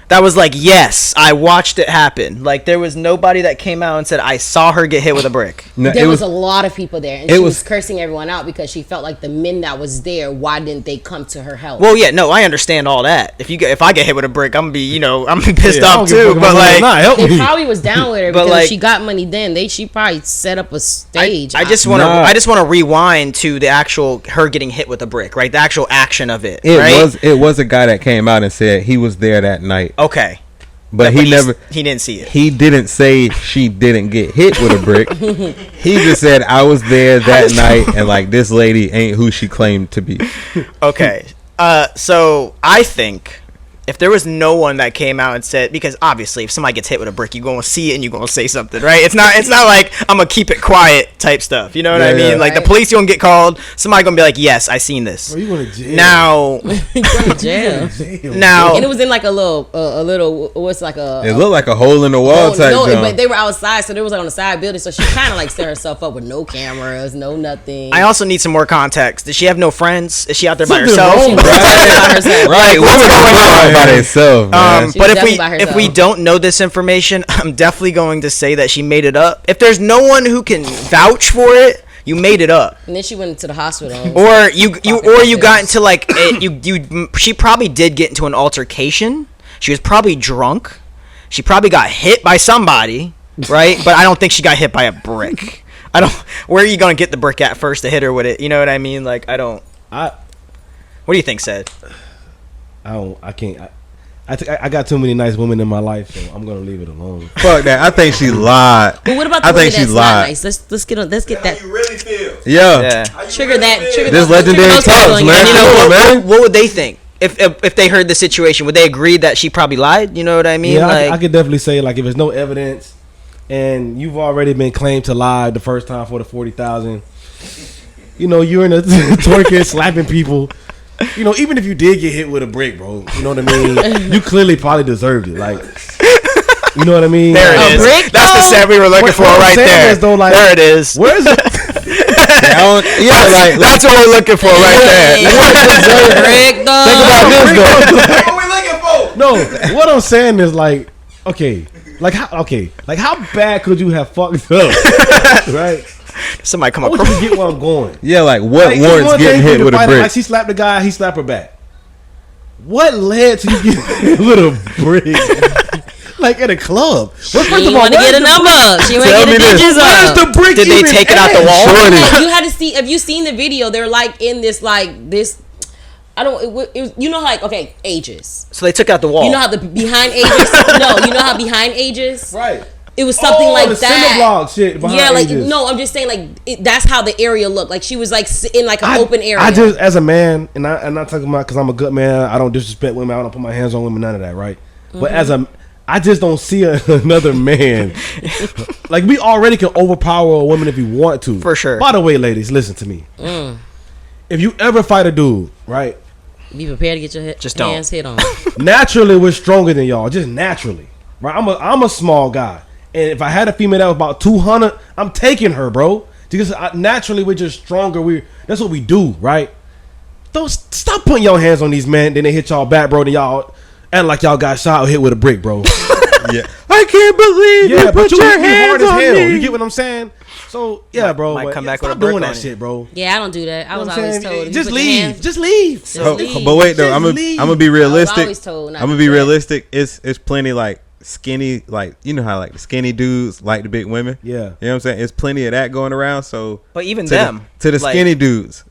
that was like, yes, I watched it happen. Like, there was nobody that came out and said, I saw her get hit with a brick. No, There was a lot of people there, and it she was- was cursing everyone out because she felt like the men that was there, why didn't they come to her help? Well, yeah, no, I understand all that. If I get hit with a brick, I'm gonna be, I'm gonna be pissed I don't off give a too. fuck But about like, not help They me. probably was down with her But, because like- she got money then. She probably set up a stage. I just want to rewind to the actual her getting hit with a brick, right? The actual action of it. Right? It was a guy that came out and said he was there that night, Okay. but he didn't see it. He didn't say she didn't get hit with a brick. He just said I was there that night, and like this lady ain't who she claimed to be. Okay. So I think if there was no one that came out and said, because obviously if somebody gets hit with a brick, you're going to see it and you're going to say something, right? It's not like I'm going to keep it quiet type stuff. You know what I mean? Yeah. Like the Right. police going to get called. Somebody going to be like, yes, I seen this. Bro, you going to jail. Now, Going to jail. Jail. now, And it was in like a little, what's like a. It looked like a hole in the wall type no, jump. but they were outside, so they was like on the side building. So she kind of like set herself up with no cameras, no nothing. I also need some more context. Does she have no friends? Is she out there by Something herself? wrong, bro. by herself. Right, what's women going are on? by themselves, man. She But was if definitely by if we herself. don't know this information, I'm definitely going to say that she made it up. If there's no one who can vouch for it, you made it up. And then she went to the hospital. Or you got into like she probably did get into an altercation. She was probably drunk. She probably got hit by somebody, right? But I don't think she got hit by a brick. I don't. Where are you gonna get the brick at first to hit her with it? You know what I mean? Like I don't. I What do you think, Sid? I can't. I got too many nice women in my life, so I'm gonna leave it alone. Fuck that. I think she lied. But what about the I women think she that's not lied. nice? Let's get that. you really feel? Yeah. Yeah. Trigger that. Trigger This those- legendary trigger those talks, feelings. man. And you know Come on, what, man. what would they think if they heard the situation? Would they agree that she probably lied? You know what I mean? Yeah, like, I could definitely say like if there's no evidence and you've already been claimed to lie the first time for the 40,000, you're in a twerking, slapping people. Even if you did get hit with a brick, bro, you know what I mean? You clearly probably deserved it. Like, you know what I mean? there Like, it is. brick, That's the though? set we were looking for what I'm right saying there. is, though, like, there it is. Where's it? That's what we're looking for right there. Brick, though. Think about this though. What are we looking for? No, what I'm saying is like, how bad could you have fucked up, right? Somebody come I up. want you to get where I'm going. Yeah, like what Like, warrants one getting thing for you hit to with a fight, brick? Like she slapped the guy, he slapped her back. What led to you getting hit with a brick? Like at a club. Well, She didn't want to get a number up. She didn't Tell want to me get the this. digits Where's up. the brick? Did they even take it out the at? wall? Shorty. Like, you had to see. Have you seen the video? They're like in this this. I don't. It was, like okay, ages. So they took out the wall. You know how the behind ages. No, you know how behind ages. Right. It was something Oh, like the that. Cineblock shit behind Yeah, like Aegis. no, I'm just saying like that's how the area looked. Like she was like in like an open area. I just, as a man, and I'm not talking about because I'm a good man. I don't disrespect women. I don't put my hands on women. None of that, right? But as I just don't see another man. Like we already can overpower a woman if we want to. For sure. By the way, ladies, listen to me. If you ever fight a dude, right? be prepared to get your Just don't. hands hit on. Naturally, we're stronger than y'all. Just naturally, right? I'm a small guy, and if I had a female that was about 200, I'm taking her, bro. Because naturally, we're just stronger. That's what we do, right? Don't stop putting your hands on these men. Then they hit y'all back, bro. Then y'all act like y'all got shot or hit with a brick, bro. Yeah. I can't believe you put your hands on me. You get what I'm saying? So yeah, bro. might but come back stop with a brick doing on that you. shit, bro. Yeah, I don't do that. I You was know what I'm always saying? told. Just leave. Just leave. So, leave. but wait though, Just I'm leave. gonna be realistic. always told not I'm to gonna be do that. realistic. It's plenty like skinny, like you know how like the skinny dudes like the big women. Yeah. You know what I'm saying? It's plenty of that going around. So But even to them, to the like- skinny dudes,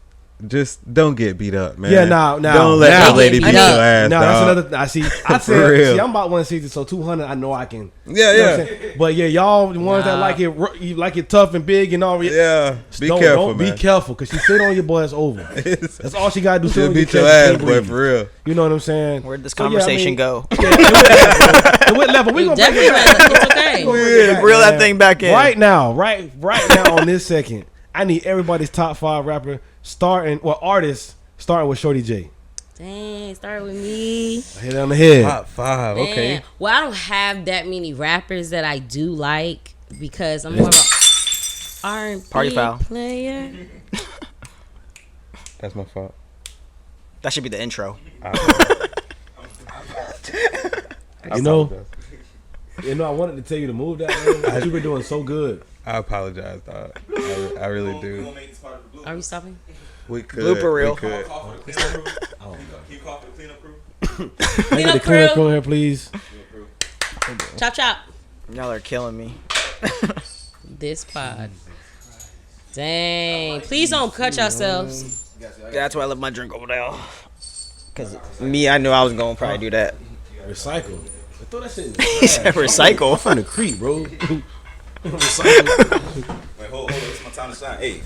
just don't get beat up, man. Yeah, nah. Don't let now- that lady They beat get your beat ass. No, dog. that's another. I see. I For said, real. see, I'm about 160, so 200. I know I can. Yeah, You know what yeah, I'm saying? But yeah, y'all the ones that you like it tough and big and all. yeah. Be don't, careful, don't man. Be careful, cause she sit on your boy. It's over. That's all she gotta do. Sit She'll on beat your your chest, ass, can't boy, breathe. for real. You know what I'm saying? Where'd this So, yeah, I conversation mean, go? At what level? We You gonna break definitely it back. right. It's okay. We gonna break it back, Reel that man. thing back in. Right now, right now on this second, I need everybody's top 5 rapper artists starting with Shorty J. Dang, start with me. Hit it on the head. Top 5, Man. okay. Well, I don't have that many rappers that I do like because I'm more of a R&B Party foul. player. That's my fault. That should be the intro. You know, I wanted to tell you to move that, man, but you've been doing so good. I apologize, dog. I really do. Are we stopping? We could. Blooper reel. We could. Keep coughing the cleanup crew. Can I get the cleanup crew here, please? Chop chop. Y'all are killing me. This pod. Dang. Please don't cut yourselves. That's why I left my drink over there. Cause me, I knew I was gonna probably do that. Recycle. Throw that shit in the He said recycle. I'm from the creek, bro. Recycle. Wait, hold. It's my time to shine. Hey.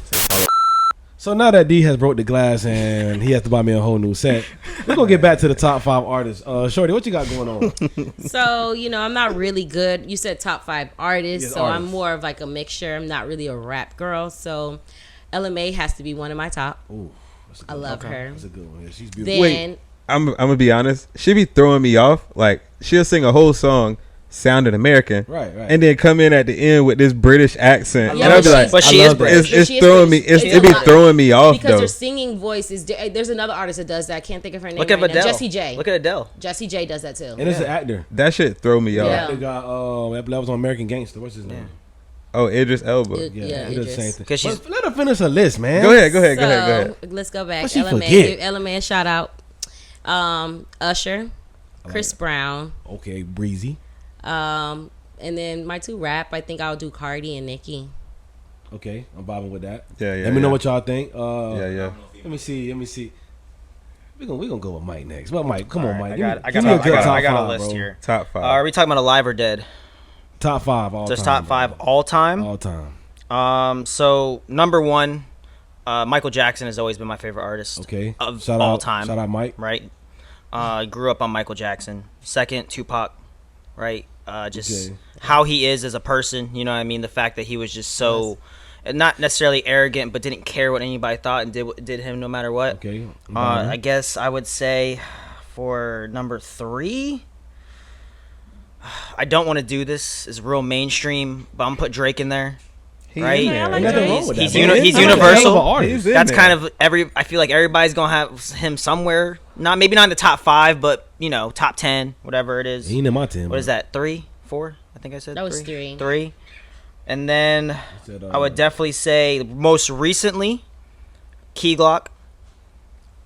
So now that D has broke the glass and he has to buy me a whole new set, we're gonna get back to the top 5 artists. Shorty, what you got going on? So, I'm not really good. You said top 5 artists, Yes, so artists. I'm more of like a mixture. I'm not really a rap girl. So LMA has to be one of my top. Ooh, that's a good I one. love her. That's a good one. Yeah, she's beautiful. Then I'm gonna be honest. She be throwing me off. Like she'll sing a whole song sounding American, Right. and then come in at the end with this British accent, Yeah, and I'll be like, but she I is love that. British. it's She is throwing me. British. It It's be a lot. throwing me off because though. her singing voice is there's another artist that does that. I can't think of her name Look at right now. Adele. Jessie J. Look at Adele. Jessie J does that too. And it's an actor. That shit throw me off. Yeah. They got that was on American Gangster. What's his name? Oh, Idris Elba. Yeah, he does the Idris. same thing. 'Cause she's- But let her finish her list, man. Go ahead. Let's go back. What she LMA, forget? give LMA shout out. Usher, Chris Brown, Okay, breezy. and then my 2 rap. I think I'll do Cardi and Nicki. Okay, I'm vibing with that. Yeah. Let me know what y'all think. Yeah. Let me see. We gonna go with Mike next. Well, Mike, come on, Mike. I Give me- got give me a good top a five, list bro. here. Top 5. Are we talking about alive or dead? Top 5 all Just time. top 5 bro. all time. All time. So number 1, Michael Jackson has always been my favorite artist. Okay. Of Shout all out, time. Shout out, Mike. Right. I grew up on Michael Jackson. Second, Tupac. Right. Just Okay. how he is as a person. You know what I mean? The fact that he was just so, not necessarily arrogant, but didn't care what anybody thought and did him no matter what. Okay. I guess I would say for number 3, I don't want to do this. It's real mainstream, but I'm gonna put Drake in there. Right? Yeah, I like Ain't nothing Drake. wrong with that. He's bro. uni- he's He's a hell of a universal. artist. He's in That's there. kind of I feel like everybody's gonna have him somewhere. Maybe not in the top 5, but top 10, whatever it is. He ain't in my 10. What is that? 3, 4? I think I said That was 3. 3. 3. And then Said, I would definitely say most recently, Key Glock.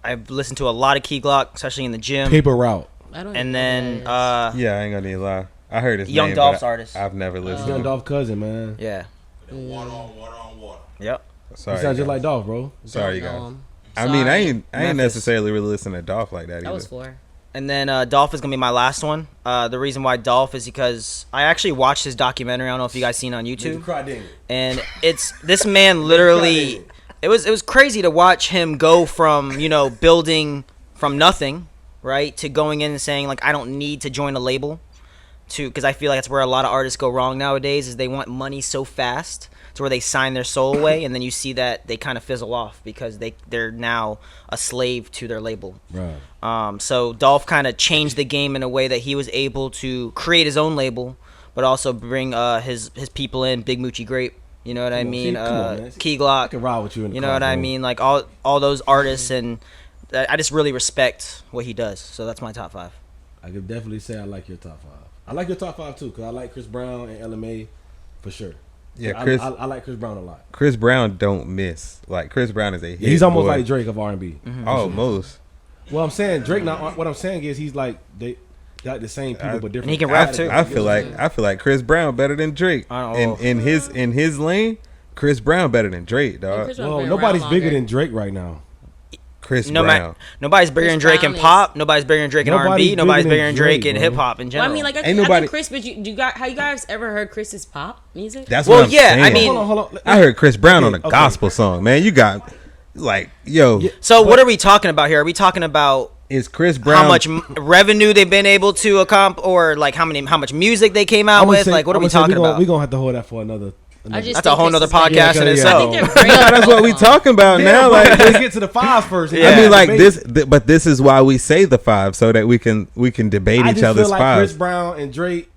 I've listened to a lot of Key Glock, especially in the gym. Paper Route. I don't And even then know who that Yeah, I ain't gonna need to lie. I heard his Young name, Dolph's but artist. I've never listened. Young to Dolph cousin, man. yeah. Water on water. Yep. Sorry, You sound just guys. like Dolph, bro. Sorry, Don't know guys. him. I mean, I Sorry. ain't Memphis. necessarily really listening to Dolph like that That either. was 4. And then Dolph is gonna be my last one. The reason why Dolph is because I actually watched his documentary. I don't know if you guys seen it on YouTube. Cry didn't it? And it's this man literally. It was crazy to watch him go from building from nothing, right, to going in and saying like I don't need to join a label, because I feel like that's where a lot of artists go wrong nowadays is they want money so fast to where they sign their soul away, and then you see that they kind of fizzle off because they're now a slave to their label. Right. So Dolph kind of changed the game in a way that he was able to create his own label, but also bring his people in, Big Moochie Grape. You know what I Come on, mean? see, come on, man. Key I Glock. can ride with you in the You know car, what I bro. mean? Like all those artists, and I just really respect what he does. So that's my top 5. I could definitely say I like your top 5. I like your top 5 too, because I like Chris Brown and LMA for sure. Yeah, I- Chris. I like Chris Brown a lot. Chris Brown don't miss. Like Chris Brown is a hit. He's almost boy. like Drake of R&B. Almost. Well, I'm saying Drake. Not what I'm saying is he's like they like the same people but different. And he can rap, too. I feel like Chris Brown better than Drake. In his lane, Chris Brown better than Drake, dog. Chris Brown Well, been nobody's around bigger longer. than Drake right now. Chris Brown. Nobody's bigger Chris than Drake in Brown pop. Nobody's bigger than Drake in Nobody's R&B. Nobody's bigger bigger than than Drake Drake, in bro. hip hop in Well, general. I mean, like I Ain't think nobody- Chris, but have you guys ever heard Chris's pop music? That's Well, what I'm yeah, I saying. mean- Hold on. I heard Chris Brown on a Okay. gospel song, man. You got like, yo, So what are we talking about here? Are we talking about is Chris Brown how much revenue they've been able to accomplish, or like how much music they came out with? Like, what are we talking about? We're gonna have to hold that for another. I just That's a think whole Chris nother is better. podcast in Yeah, itself. I think they're great. That's what we talking about now. Like, let's get to the 5s first. Yeah. I mean, like Debate. but this is why we say the 5 so that we can debate I each just other's feel like 5s. Chris Brown and Drake.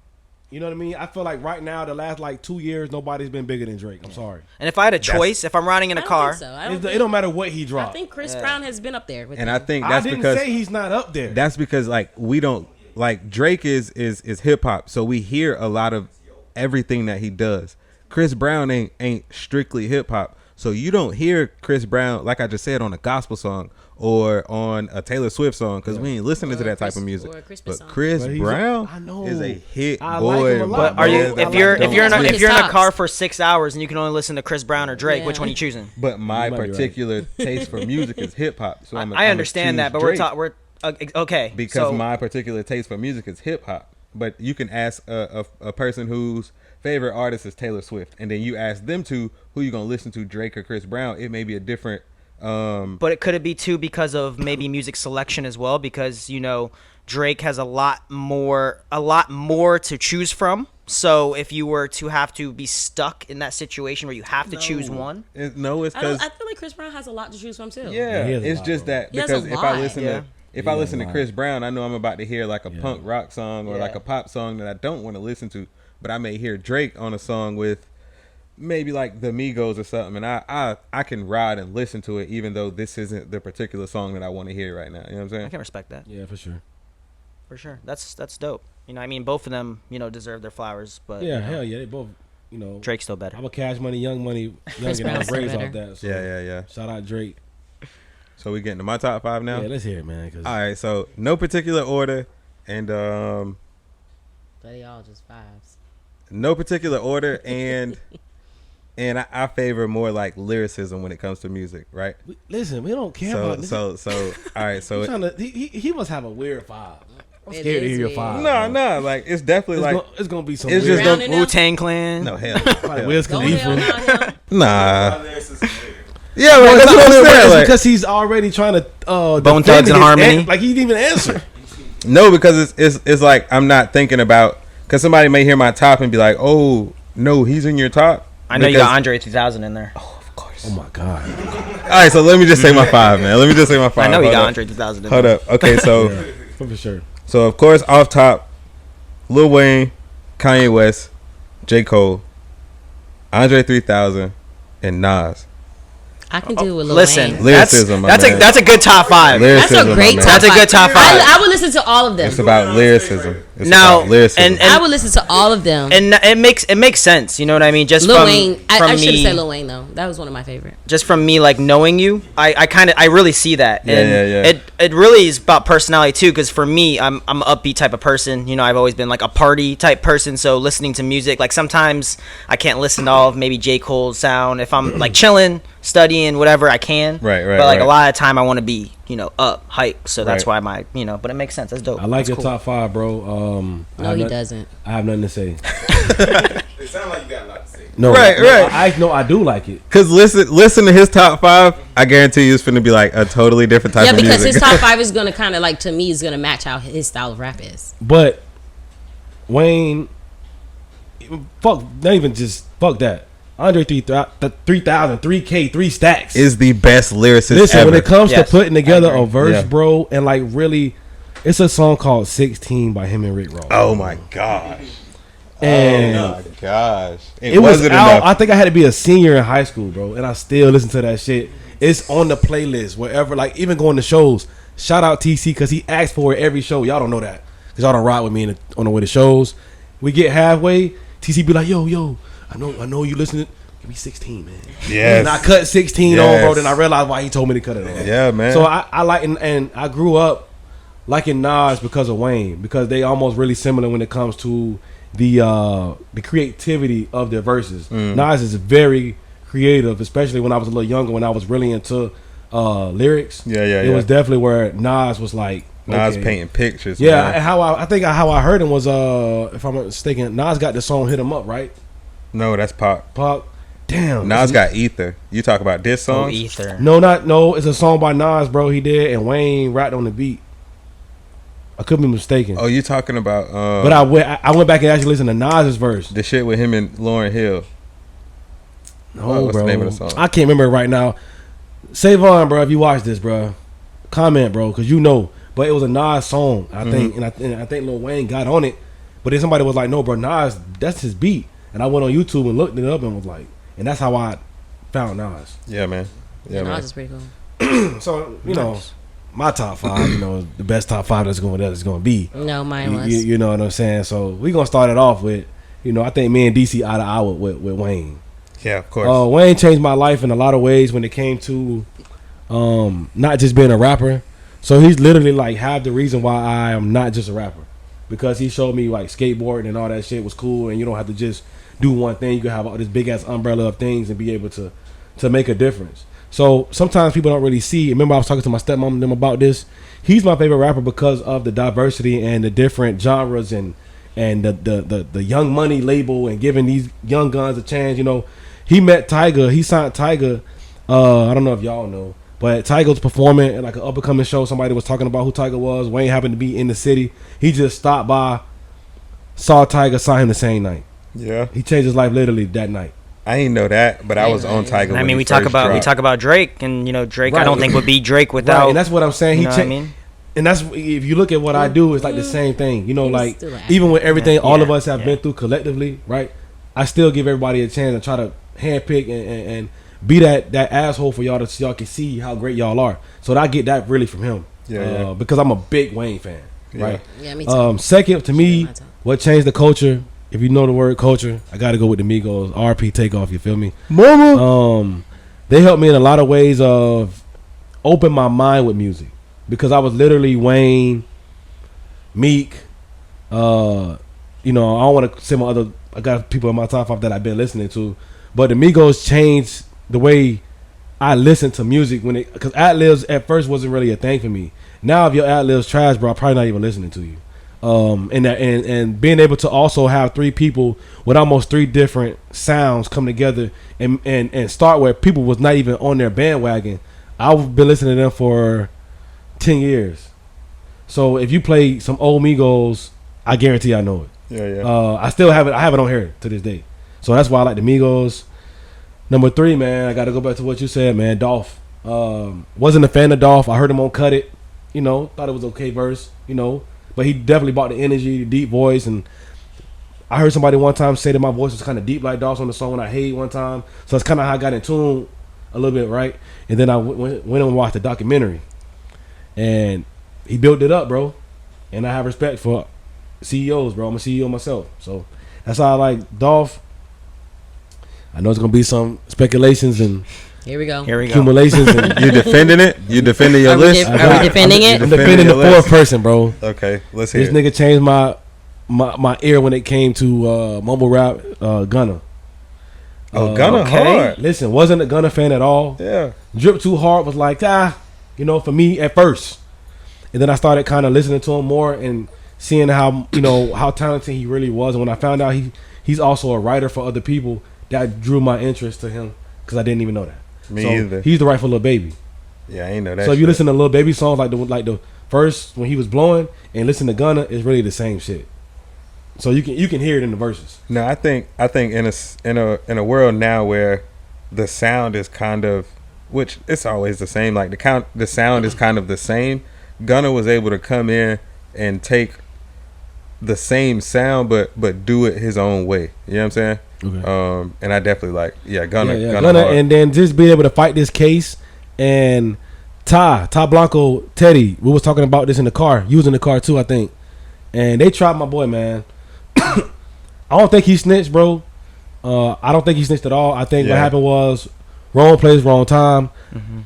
You know what I mean? I feel like right now, the last like 2 years, nobody's been bigger than Drake. I'm sorry. And if I had a choice, if I'm riding in I a don't car, think so. It don't matter what he I dropped. think Chris Brown has been up there with And him. I think I that's didn't because say he's not up there. that's because like we don't like Drake is hip hop, so we hear a lot of everything that he does. Chris Brown ain't strictly hip hop, so you don't hear Chris Brown, like I just said, on a gospel song or on a Taylor Swift song, because we ain't listening to that type of music. But Chris Brown is a hit I boy. like him a lot, But are you bro. if you're in His a tops. car for 6 hours and you can only listen to Chris Brown or Drake, Yeah. which one are you choosing? But my You might be right. particular taste for music is hip hop, so I understand that, but we're okay. because so, my particular taste for music is hip hop. But you can ask a person whose favorite artist is Taylor Swift, and then you ask them who you gonna listen to, Drake or Chris Brown. It may be a different. But it could it be too because of maybe music selection as well, because Drake has a lot more to choose from. So if you were to have to be stuck in that situation where you have to choose one, No, it's I because feel like Chris Brown has a lot to choose from too. yeah, he has a it's lot, just bro. that He has a because if I lot. listen Yeah. to if He I has listen a to lot. Chris Brown, I know I'm about to hear like a punk rock song or like Yeah. a pop song that I don't want to listen to. But I may hear Drake on a song with maybe like the Migos or something, and I can ride and listen to it, even though this isn't the particular song that I want to hear right now. You know what I'm saying? I can respect that Yeah, for sure. for sure. That's dope. I mean, both of them, deserve their flowers, but Yeah, hell yeah, they both. Drake's still better. I'm a Cash Money, Young Money, Young and Brown's braids better. off that. So Yeah. Shout out Drake. So we getting to my top 5 now. Yeah, let's hear it, man. 'Cause All right, so no particular order, and But they all just fives. no particular order, and I favor more like lyricism when it comes to music, right? listen, we don't care So about this. all right, so He must have a weird vibe. I'm It scared to is hear your weird. vibe. no, like it's definitely like It's gonna be some it's weird. just Brown don't in them? Wu-Tang Clan. no hell, Like Wiz Don't hell Khalifa. not him. nah. Yeah, Well, like, it's that's what I'm saying. it's Like, because he's already trying to Bone defend Thugs and his Harmony. like he didn't even answer. no, because it's like I'm not thinking about because somebody may hear my top and be like, oh no, he's in your top. I know you Because- got Andre 3000 in there. Of course. Oh my god. All right, so let me just say my 5, man. Let me just say my 5. I know you Hold got up. Andre 3000 in Hold there. up. Okay, so. Yeah, for sure. So of course, off top, Lil Wayne, Kanye West, J. Cole, Andre 3000, and Nas. I can do with Lil Listen, Wayne. Lyricism, my that's man. that's a good top 5. That's a Lyricism, great my top man. That's a good top 5. I would listen to all of them. It's about lyricism. It's Now, about lyricism. and- I would listen to all of them. And it makes sense, you know what I mean? Just Lil from Wayne. from I should have me, said Lil Wayne though. That was one of my favorite. just from me like knowing you, I really see that. Yeah, And yeah. it really is about personality too, because for me, I'm an upbeat type of person. I've always been like a party type person. So listening to music, like sometimes I can't listen to all of maybe J. Cole's sound. If I'm like chilling, studying, whatever, I can. Right, But like right. a lot of time, I want to be up, hype. So that's Right. why but it makes sense. That's dope. I like That's your cool. top 5, bro. No, he doesn't. I have nothing to say. It sounds like you got a lot to say. No, Right, no, right. I do like it. Cause listen to his top 5. I guarantee you, it's finna be like a totally different type Yeah, of because music. his top 5 is gonna kind of like to me is gonna match how his style of rap is. But Wayne, fuck, not even just fuck that. Andre 3000, 3K, 3 stacks. is the best lyricist Listen, ever. when it comes Yes, to putting together I agree. a verse, Yeah. bro, and like really, it's a song called 16 by him and Rick Ross. Oh my gosh. and Oh my gosh. it was wasn't out. enough. I think I had to be a senior in high school, bro, and I still listen to that shit. It's on the playlist wherever, like even going to shows. Shout out TC because he asked for it every show. Y'all don't know that because y'all don't ride with me on the way to shows. We get halfway, TC be like, "Yo, I know you listening. Give me 16, man." Yes. And I cut 16 on, bro. Yes. Then I realized why he told me to cut it on. Yeah, man. So I like and I grew up liking Nas because of Wayne because they almost really similar when it comes to the creativity of their verses. Nas is very creative, especially when I was a little younger when I was really into lyrics. Yeah, It was definitely where Nas was like Nas okay. painting pictures. Yeah, man. and how I heard him was if I'm not mistaken, Nas got the song "Hit 'Em Up," right? No, that's pop. Pop. Damn. Nas got Ether. You talk about this Oh, song? Ether. No. It's a song by Nas, bro. He did, and Wayne rapped on the beat. I could be mistaken. Oh, you talking about But I went back and actually listened to Nas's verse. the shit with him and Lauryn Hill. No, what's bro. the name of the song? I can't remember it right now. Savon, bro, if you watch this, bro, comment, bro, because you know. But it was a Nas song, I think, and I think Lil Wayne got on it. But then somebody was like, "No, bro, Nas, that's his beat." And I went on YouTube and looked it up and was like, and that's how I found Nas. Yeah, man. Yeah, Yeah, man. Nas is pretty cool. So you know, my top 5, the best top 5 that's going to be. No, mine was. You know what I'm saying? So we gonna start it off with, I think me and DC out of hour with Wayne. Yeah, of course. Wayne changed my life in a lot of ways when it came to not just being a rapper. So he's literally like half the reason why I am not just a rapper, because he showed me like skateboarding and all that shit was cool, and you don't have to just do one thing. You can have all this big ass umbrella of things and be able to make a difference. So sometimes people don't really see. Remember, I was talking to my stepmom and them about this. He's my favorite rapper because of the diversity and the different genres and the Young Money label and giving these young guns a chance. He met Tyga. He signed Tyga. I don't know if y'all know, but Tyga was performing at like an up and coming show. Somebody was talking about who Tyga was. Wayne happened to be in the city. He just stopped by, saw Tyga, saw him the same night. Yeah, he changed his life literally that night. I ain't know that, but I was on Tyga. I mean, we talk about Drake, and Drake. Right. I don't think would be Drake without. Right, and that's what I'm saying. What I mean? And that's, if you look at what I do, it's like the same thing. Like even with everything all of us have been through collectively, right? I still give everybody a chance and try to handpick and be that asshole for y'all, so y'all can see how great y'all are. So I get that really from him. Because I'm a big Wayne fan, right? Yeah, me too. Second to me, what changed the culture? If you know the word culture, I got to go with the Migos. RP Takeoff, you feel me? Mama. They helped me in a lot of ways of open my mind with music, because I was literally Wayne, Meek. I don't want to say my other. I got people in my top 5 that I've been listening to, but the Migos changed the way I listen to music because ad-libs at first wasn't really a thing for me. Now if your ad-libs trash, bro, I'm probably not even listening to you. And being able to also have 3 people with almost 3 different sounds come together and start where people was not even on their bandwagon. I've been listening to them for 10 years. So if you play some old Migos, I guarantee I know it. I still have it. I have it on here to this day. So that's why I like the Migos. Number 3, man, I got to go back to what you said, man. Dolph. Wasn't a fan of Dolph. I heard him on Cut It. Thought it was okay verse. But he definitely brought the energy, the deep voice, and I heard somebody one time say that my voice was kind of deep like Dolph's on the song when I Hate one time. So that's kind of how I got in tune a little bit, right? And then I went and watched the documentary, and he built it up, bro. And I have respect for CEOs, bro. I'm a CEO myself, so that's how I like Dolph. I know it's gonna be some speculations and here we go. Accumulations. And you defending it? You defending your list? Are we defending it? I'm defending the 4th person, bro. Okay, let's hear this nigga changed my ear when it came to mumble rap. Gunna. Gunna hard. Listen, wasn't a Gunna fan at all. Yeah. Drip Too Hard was like, for me at first. And then I started kind of listening to him more and seeing how talented he really was. And when I found out he's also a writer for other people, that drew my interest to him because I didn't even know that. Me either. He's the right for Lil Baby. Yeah, I ain't know that. So if you listen to Lil Baby songs like the first when he was blowing and listen to Gunna, it's really the same shit. So you can hear it in the verses. No, I think in a world now where the sound is kind of, which it's always the same, like the sound is kind of the same. Gunna was able to come in and take the same sound but do it his own way. You know what I'm saying? Okay. And I definitely like Gunna. Gunna, and then just being able to fight this case. And Ty Blanco, Teddy, we was talking about this in the car. You was in the car too, I think. And they tried my boy, man. I don't think he snitched, bro. I don't think he snitched at all. I think what happened was wrong place, wrong time. Mm-hmm.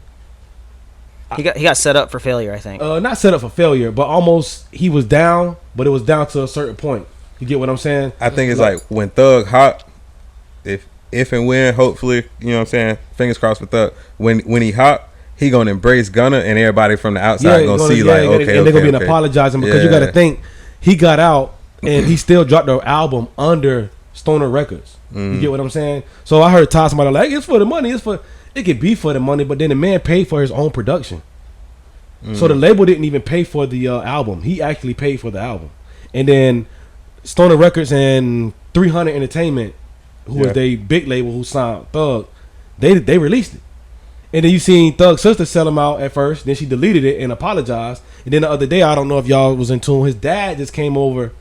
He got set up for failure, I think. Not set up for failure, but almost he was down, but it was down to a certain point. You get what I'm saying? I think it's like when Thug hot, if and when, hopefully, you know what I'm saying, fingers crossed for Thug, when he hot, he gonna embrace Gunna and everybody from the outside gonna see okay, and they're gonna be apologizing because you gotta think he got out and he still dropped the album under Stoner Records. You get what I'm saying? So I heard somebody like, it's for the money, it could be for the money, but then the man paid for his own production. So the label didn't even pay for the album. He actually paid for the album. And then Stoner Records and 300 Entertainment, who was their big label who signed Thug, they released it. And then you seen Thug's sister sell him out at first. Then she deleted it and apologized. And then the other day, I don't know if y'all was in tune, his dad just came over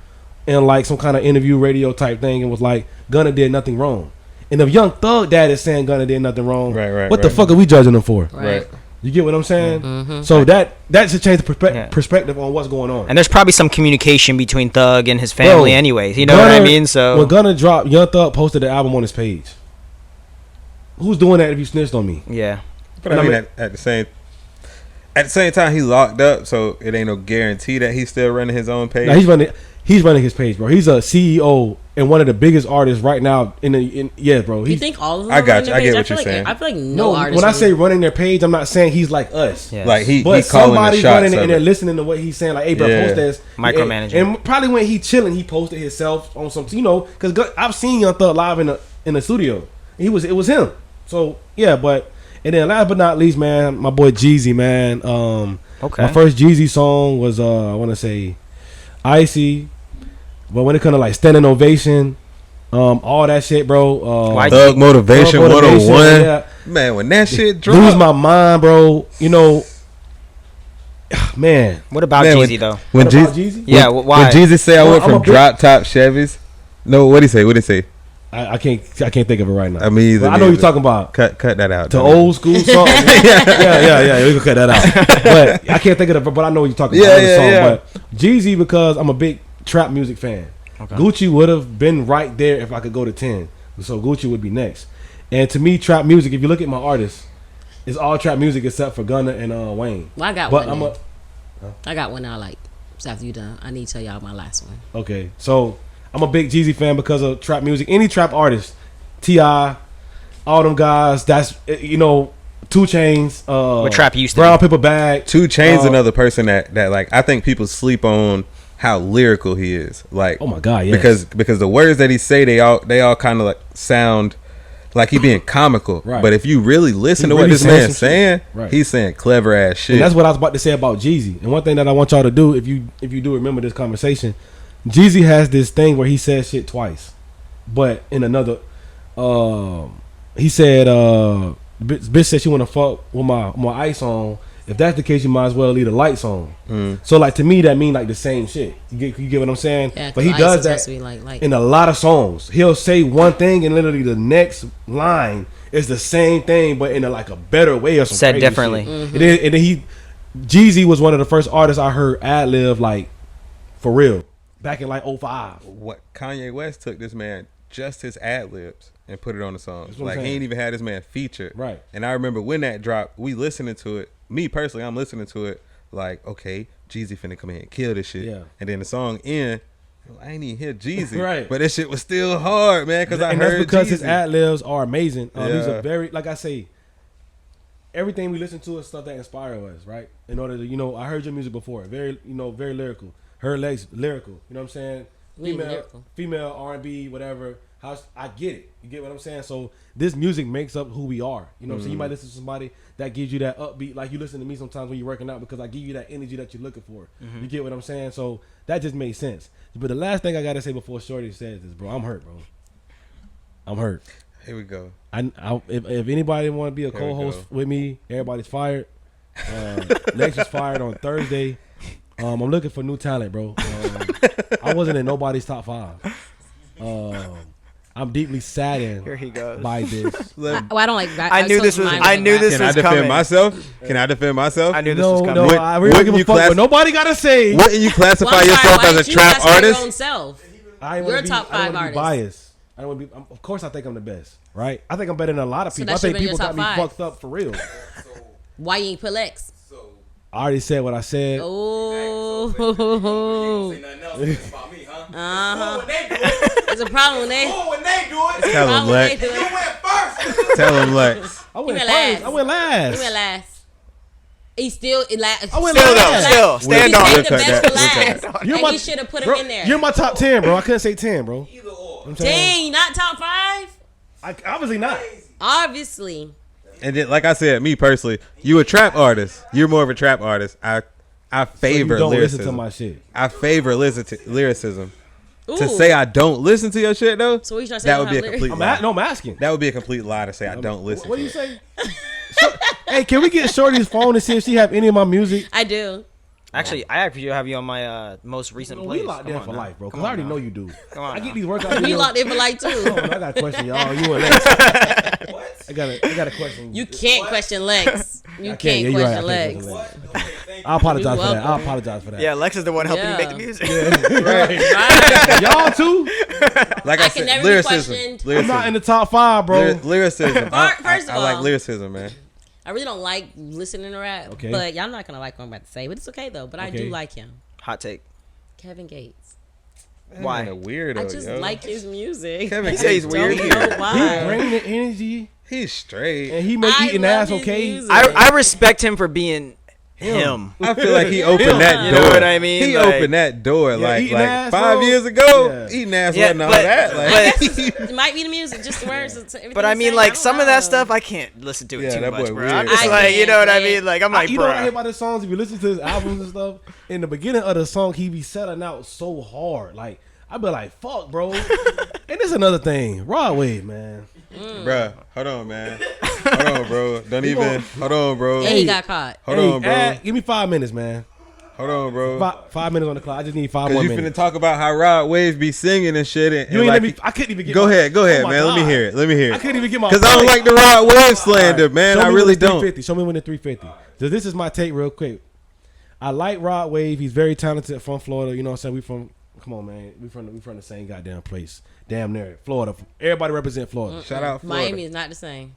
in like some kind of interview radio type thing and was like, Gunna did nothing wrong. And if Young Thug dad is saying Gunna did nothing wrong, what the fuck are we judging him for? Right. You get what I'm saying? Mm-hmm. So that should change the perspective on what's going on. And there's probably some communication between Thug and his family, Bro, anyways. You know what I mean? So when Gunna dropped, Young Thug posted the album on his page. Who's doing that if you snitched on me? yeah, But I mean, at the same time, he's locked up, so it ain't no guarantee that he's still running his own page. Now he's running his page, bro. He's a CEO and one of the biggest artists right now bro. You think all of them? I got you. I I get what feel you're saying. I feel like no artist. When I say running their page, I'm not saying he's like us. yeah. Like he But calling the somebody's shots running it of and it. they're listening to what he's saying. Like, hey, bro, Yeah. post this. Micromanaging. And probably when he chilling, he posted himself on some, because I've seen Young Thug live in the studio. It was him. So yeah, and then last but not least, man, my boy Jeezy, man. Okay. My first Jeezy song was I want to say Icy, but when it comes to like standing ovation, all that shit, bro. Thug Motivation Thug 101. yeah. Man, when that shit Lose dropped, my mind, bro. Man. What about Man, Jeezy though? when What about Jeezy, Jeezy? Yeah, why? when Jesus say I Well, went I'm a from big- drop top Chevys. No, what'd he say? What'd he say? I can't think of it right now. I mean, But I know what you're talking about. Cut that out. The though. old school song. yeah. We can cut that out. But I can't think of it. But I know what you're talking about. I know the song. But Jeezy, because I'm a big trap music fan. Okay. Gucci would have been right there if I could go to 10. So Gucci would be next. And to me, trap music, if you look at my artists, it's all trap music except for Gunna and Wayne. Well, I got But one. I got one I like. So after you done, I need to tell y'all my last one. Okay, so I'm a big Jeezy fan because of trap music. Any trap artist, T.I., all them guys. That's 2 Chainz. What trap used to Brown be. Paper Bag. 2 Chainz, another person that like I think people sleep on how lyrical he is. Like, Oh my God, yes. because the words that he say they all kind of like sound like he being comical. Right. But if you really listen He to what really this saying man's some shit. saying, Right. he's saying clever ass shit. And that's what I was about to say about Jeezy. And one thing that I want y'all to do, if you do remember this conversation, Jeezy has this thing where he says shit twice, but in another, he said, "Bitch said she want to fuck with my ice on. If that's the case, you might as well leave the lights on." So like to me, that mean like the same shit. You get what I'm saying? Yeah, but he 'cause does Ice is that supposed to be like in a lot of songs. He'll say one thing and literally the next line is the same thing, but in a better way or something. Said differently. And then Jeezy was one of the first artists I heard ad-lib like for real back in like 05. What Kanye West took this man just his ad libs and put it on the song. That's what I'm Like he saying. ain't even had this man featured. Right. And I remember when that dropped, we listening to it. Me personally, I'm listening to it like, okay, Jeezy finna come in and kill this shit. Yeah. And then the song end, I ain't even hear Jeezy. Right. But this shit was still hard, man, because I And heard that's because Jeezy. his ad-libs are amazing. He's Yeah. a very, like I say, everything we listen to is stuff that inspire us, right? In order to, I heard your music before. Very, very lyrical. Her legs lyrical. You know what I'm saying? lyrical. Female R&B, whatever. I get it. You get what I'm saying? So this music makes up who we are. You know what I'm saying? You might listen to somebody that gives you that upbeat, like you listen to me sometimes when you're working out because I give you that energy that you're looking for. You get what I'm saying? So that just made sense. But the last thing I gotta say before Shorty says this, bro, I'm hurt, bro. I'm hurt. Here we go. If anybody want to be a Here we co-host go. with me, everybody's fired. Lex is fired on Thursday. I'm looking for new talent, bro. I wasn't in nobody's top 5. I'm deeply saddened Here he goes. by this. Well, I don't like. I knew this was- I knew this Can I was defend coming. myself? Can I defend myself? I knew this was No, coming. no, I really don't give a fuck what nobody gotta say. Wouldn't you classify yourself as a trap Your own artist? self. I ain't You're wanna a top I don't 5 wanna be artist. biased. I don't want to be. Of course, I think I'm the best, right? I think I'm better than a lot of So people. that I think should've been people your got me top 5. fucked up for real. Why you ain't put Lex? I already said what I said. Oh. There's a problem when they. Tell him, Lex. Tell him, Lex. I went went first. last. I went last. He went last. He still last. I went Still last. though, still stand He on saved it. the cut best that. for We'll cut last. You're And my- you should have put him Bro, in there. You're my top 10, bro. I couldn't say 10, bro. I'm saying, Dang, not top 5? obviously not. Obviously. And then, like I said, me personally, you a trap artist. You're more of a trap artist. I So favor you don't lyricism. listen to my shit. I favor lyricism. Ooh. To say I don't listen to your shit though, So what you trying to say that you would be a have complete I'm lie. I'm asking. That would be a complete lie to say I don't listen. What do to you it. say? Hey, can we get Shorty's phone and see if she have any of my music? I do. Actually, I actually have you on my most recent No, plays. we locked Come in on for now. life, bro. Come Because I on already now. know you do. Come on I now. get these workout videos. We locked in for life too. Oh, I got a question, y'all. You and Lex. I got a question. You can't question Lex. You I can't Yeah, you're right. question I can't Lex. question Lex. I apologize for that. I welcome. apologize for that. Yeah, Lex is the one helping Yeah. you make the music. Y'all too? Like I I can said, never be lyricism. questioned. I'm not in the top 5, bro. Lyricism. First of I like all- lyricism, man. I really don't like listening to rap, Okay. but y'all not gonna like what I'm about to say. But it's okay though. But I Okay. do like him, Hot take. Kevin Gates. Why? Man, a weirdo, I just yo. like his music. Kevin I Gates don't weird. know He why. bring the energy He's straight. and he make I eating love ass his okay. music. I respect him for being him. I feel like he opened that You door. know what I mean? He Like- opened that door like eating ass, 5 bro. years ago. Yeah. Eating ass Yeah, wasn't all but- that. Like, It might be the music, just the words. But I mean, like some of that stuff, I can't listen to it Yeah, too that much, boy bro. weird. I'm just I like, you know what I can't, mean? Like, I'm like, You know what I hate bro. about his songs? If you listen to his albums and stuff, in the beginning of the song, he be selling out so hard. Like, I be like, fuck, bro. And this another thing. Rod Wave, man. bruh, hold on, man. Hold on, bro. Don't even. Hold on, bro. And he got caught. Hold Hey, on, bro. give me 5 minutes, man. Hold on, bro. 5 minutes on the clock. I just need 5 Cause more you minutes. finna talk about how Rod Wave be singing and shit. And You ain't like, let me. I couldn't even get. go ahead, oh man. my Let me God. hear it. Let me hear I it. couldn't even get my. Cause I don't like the Rod Wave slander, man. Show I me really when it's don't. 350. Show me when it's 350. So this is my take, real quick. I like Rod Wave. He's very talented from Florida. You know what I'm saying? We from. Come on, man. We from the same goddamn place. Damn near Florida. Everybody represent Florida. Shout out Florida. Miami is not the same.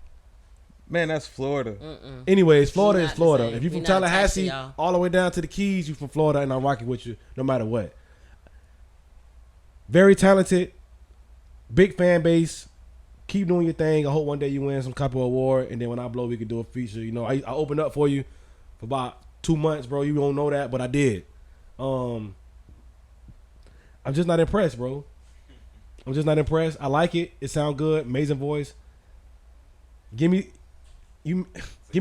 Man, that's Florida. Anyways, Florida You're is not the Florida. same. If you from You're not attached to Tallahassee y'all. all the way down to the Keys, you from Florida, and I'm rocking with you no matter what. Very talented, big fan base. Keep doing your thing. I hope one day you win some type of award, and then when I blow, we can do a feature. You know, I opened up for you for about 2 months, bro. You don't know that, but I did. I'm just not impressed, bro. I'm just not impressed. I like it. It sounds good. Amazing voice. Give me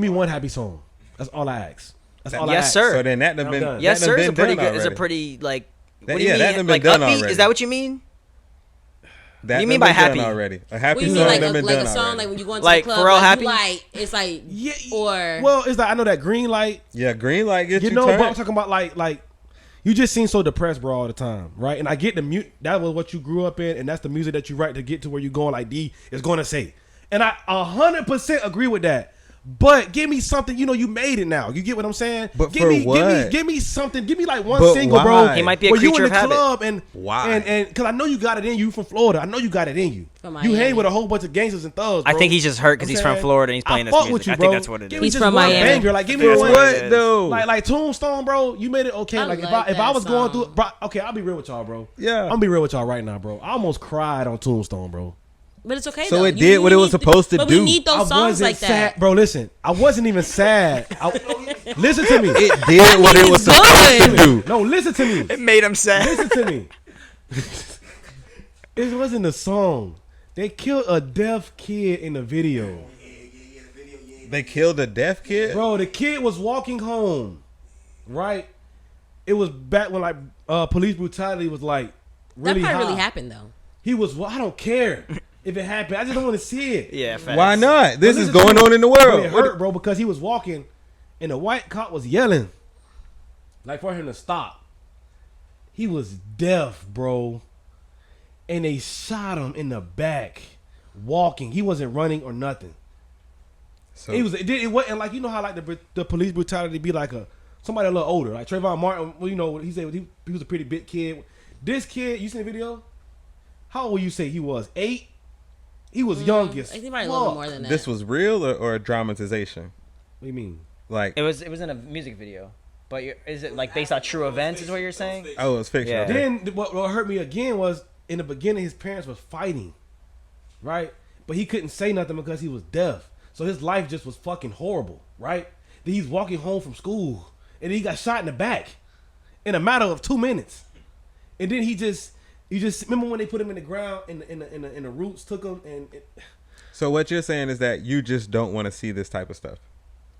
one happy song. That's all I ask. That's all I Yes, ask. sir. So then that done I'm been. done. Yes, that done sir. Is a been pretty done good. Is a already. pretty like. That- What do you yeah, mean? that done been Like done upbeat? already. Is that what you mean? That you mean done by been done happy? already? A What happy do you song mean, like done a, been like done a song already. like when you go into Like, the club, Pharrell like, Happy? you like it's like or Well, it's like I know that green light. Yeah, green light gets You you know, turned. but I'm talking about like you just seem so depressed, bro, all the time, right? And I get the mute. That was what you grew up in, and that's the music that you write to get to where you're going. Like D is going to say, and I 100% agree with that. But give me something. You know, you made it now. You get what I'm saying? But give for me, what? Give me something. Give me like one But single, bro. why? He might be a where you in creature the of habit. club and Why? and because I know you got it in you from Florida. I know you got it in you. From You hang Miami. with a whole bunch of gangsters and thugs. I Bro. think he's just hurt because he's from saying? Florida and he's playing I this fuck music. with you, I bro. think that's what it Give is. me He's just from one Miami. banger. Like give me For one. what though? Like Tombstone, bro. You made it okay. I Like like if I that was going song. through, bro, okay, I'll be real with y'all, bro. Yeah. I'm gonna be real with y'all right now, bro. I almost cried on Tombstone, bro. but it's okay So though. it did what it was need- supposed to but do. we need those songs like that. sad, bro. Listen, I wasn't even sad. Listen to me. It did what it was It's supposed to good. do. No, listen to me. It made him sad. Listen to me. It wasn't a song. They killed a deaf kid in the video. They killed a deaf kid. Bro, the kid was walking home, right? It was back when like police brutality was like really that probably high. really happened though. He was. I don't care if it happened. I just don't want to see it. Yeah, facts. Why not? This But is listen to going me. on in the But world. it hurt, bro, because he was walking, and the white cop was yelling, like for him to stop. He was deaf, bro, and they shot him in the back, walking. He wasn't running or nothing. So, It was. It wasn't like, you know how like the police brutality be like somebody a little older, like Trayvon Martin. Well, you know he said he was a pretty big kid. This kid, you seen the video? How old you say he was? 8. He was youngest. I think probably a little more than that. this was real or a dramatization? What do you mean? Like, It was in a music video, but is it like based on true events? Is what you're saying? oh, it was fiction. Yeah. Okay. Then what hurt me again was in the beginning his parents was fighting, right? But he couldn't say nothing because he was deaf. So his life just was fucking horrible, right? Then he's walking home from school and he got shot in the back in a matter of 2 minutes. And then you just remember when they put him in the ground and the roots took him and So what you're saying is that you just don't want to see this type of stuff.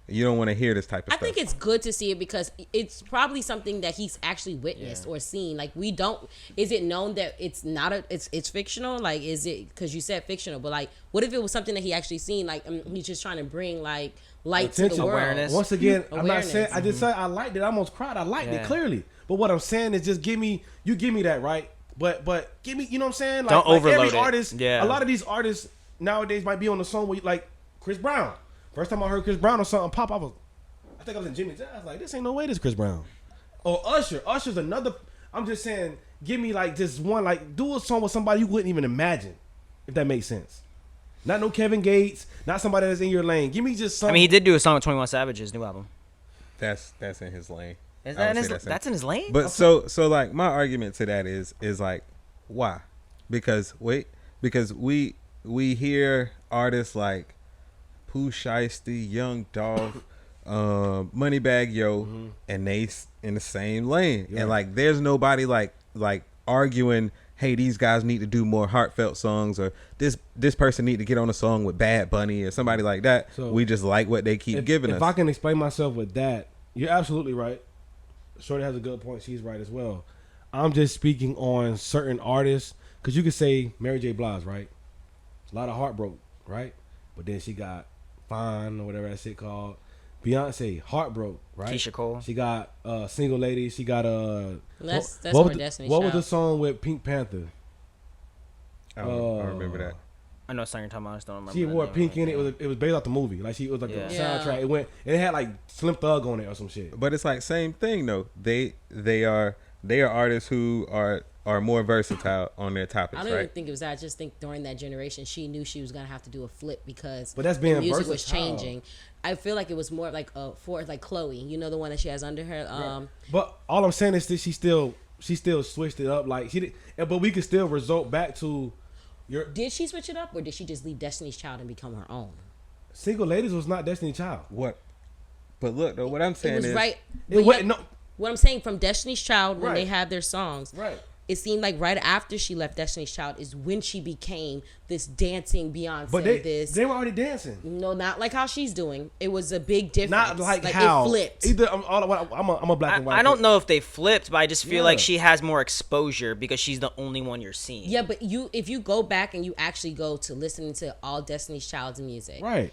You don't want to hear this type of I stuff. think it's good to see it because it's probably something that he's actually witnessed or seen. Like we don't. Is it known that it's not it's fictional? Like is it because you said fictional? But like, what if it was something that he actually seen? Like he's just trying to bring like light to the world. Awareness. Once again, I'm not Awareness. saying I just said I liked it. I almost cried. I liked it clearly. But what I'm saying is just give me that, right? But give me, you know what I'm saying? Like, Don't overload every it. artist, Yeah. a lot of these artists nowadays might be on the song where like Chris Brown. First time I heard Chris Brown or something pop, I think I was in Jimmy Jazz. I was like, this ain't no way this Chris Brown. Or Usher. Usher's another. I'm just saying, give me like just one, like do a song with somebody you wouldn't even imagine, if that makes sense. Not no Kevin Gates, not somebody that's in your lane. Give me just something. I mean, he did do a song with 21 Savage's new album. That's in his lane. Is I that would in say his, that's in his lane? But so like my argument to that is like why? Because we hear artists like Pooh Shiesty, Young Dolph, Moneybagg Yo, and they in the same lane, and like there's nobody like arguing, hey, these guys need to do more heartfelt songs, or this person need to get on a song with Bad Bunny or somebody like that. So we just like what they keep giving us. If I can explain myself with that, you're absolutely right. Shorty has a good point. She's right as well. I'm just speaking on certain artists because you could say Mary J. Blige, right? A lot of heartbroken, right? But then she got Fine or whatever that shit called. Beyonce, heartbroke, right? Keisha Cole. She got Single Lady. She got That's what more was Destiny's what was Child. the song with Pink Panther? I don't remember that. I know it's not your time. I just don't remember. She that wore name pink right in it. now. It was based off the movie. Like it was like Yeah. the soundtrack. It had like Slim Thug on it or some shit. But it's like same thing though. They are artists who are more versatile on their topics, I don't even right? think it was that. I just think during that generation, she knew she was gonna have to do a flip because But that's being the music was versatile. changing. I feel like it was more like for like Chloe, you know, the one that she has under her. But all I'm saying is that she still switched it up. Like she did, but we could still resort back to your Did she switch it up, or did she just leave Destiny's Child and become her own? Single Ladies was not Destiny Child. What? But look though, what I'm It saying was is right. It but wasn't, no, what I'm saying from Destiny's Child when Right. they had their songs, right. it seemed like right after she left Destiny's Child is when she became this dancing Beyonce. But they were already dancing. No, not like how she's doing. It was a big difference. Not like how it flipped. Either I'm a black and white. I don't know if they flipped, but I just feel Yeah. like she has more exposure because she's the only one you're seeing. Yeah, but if you go back and you actually go to listening to all Destiny's Child's music, Right.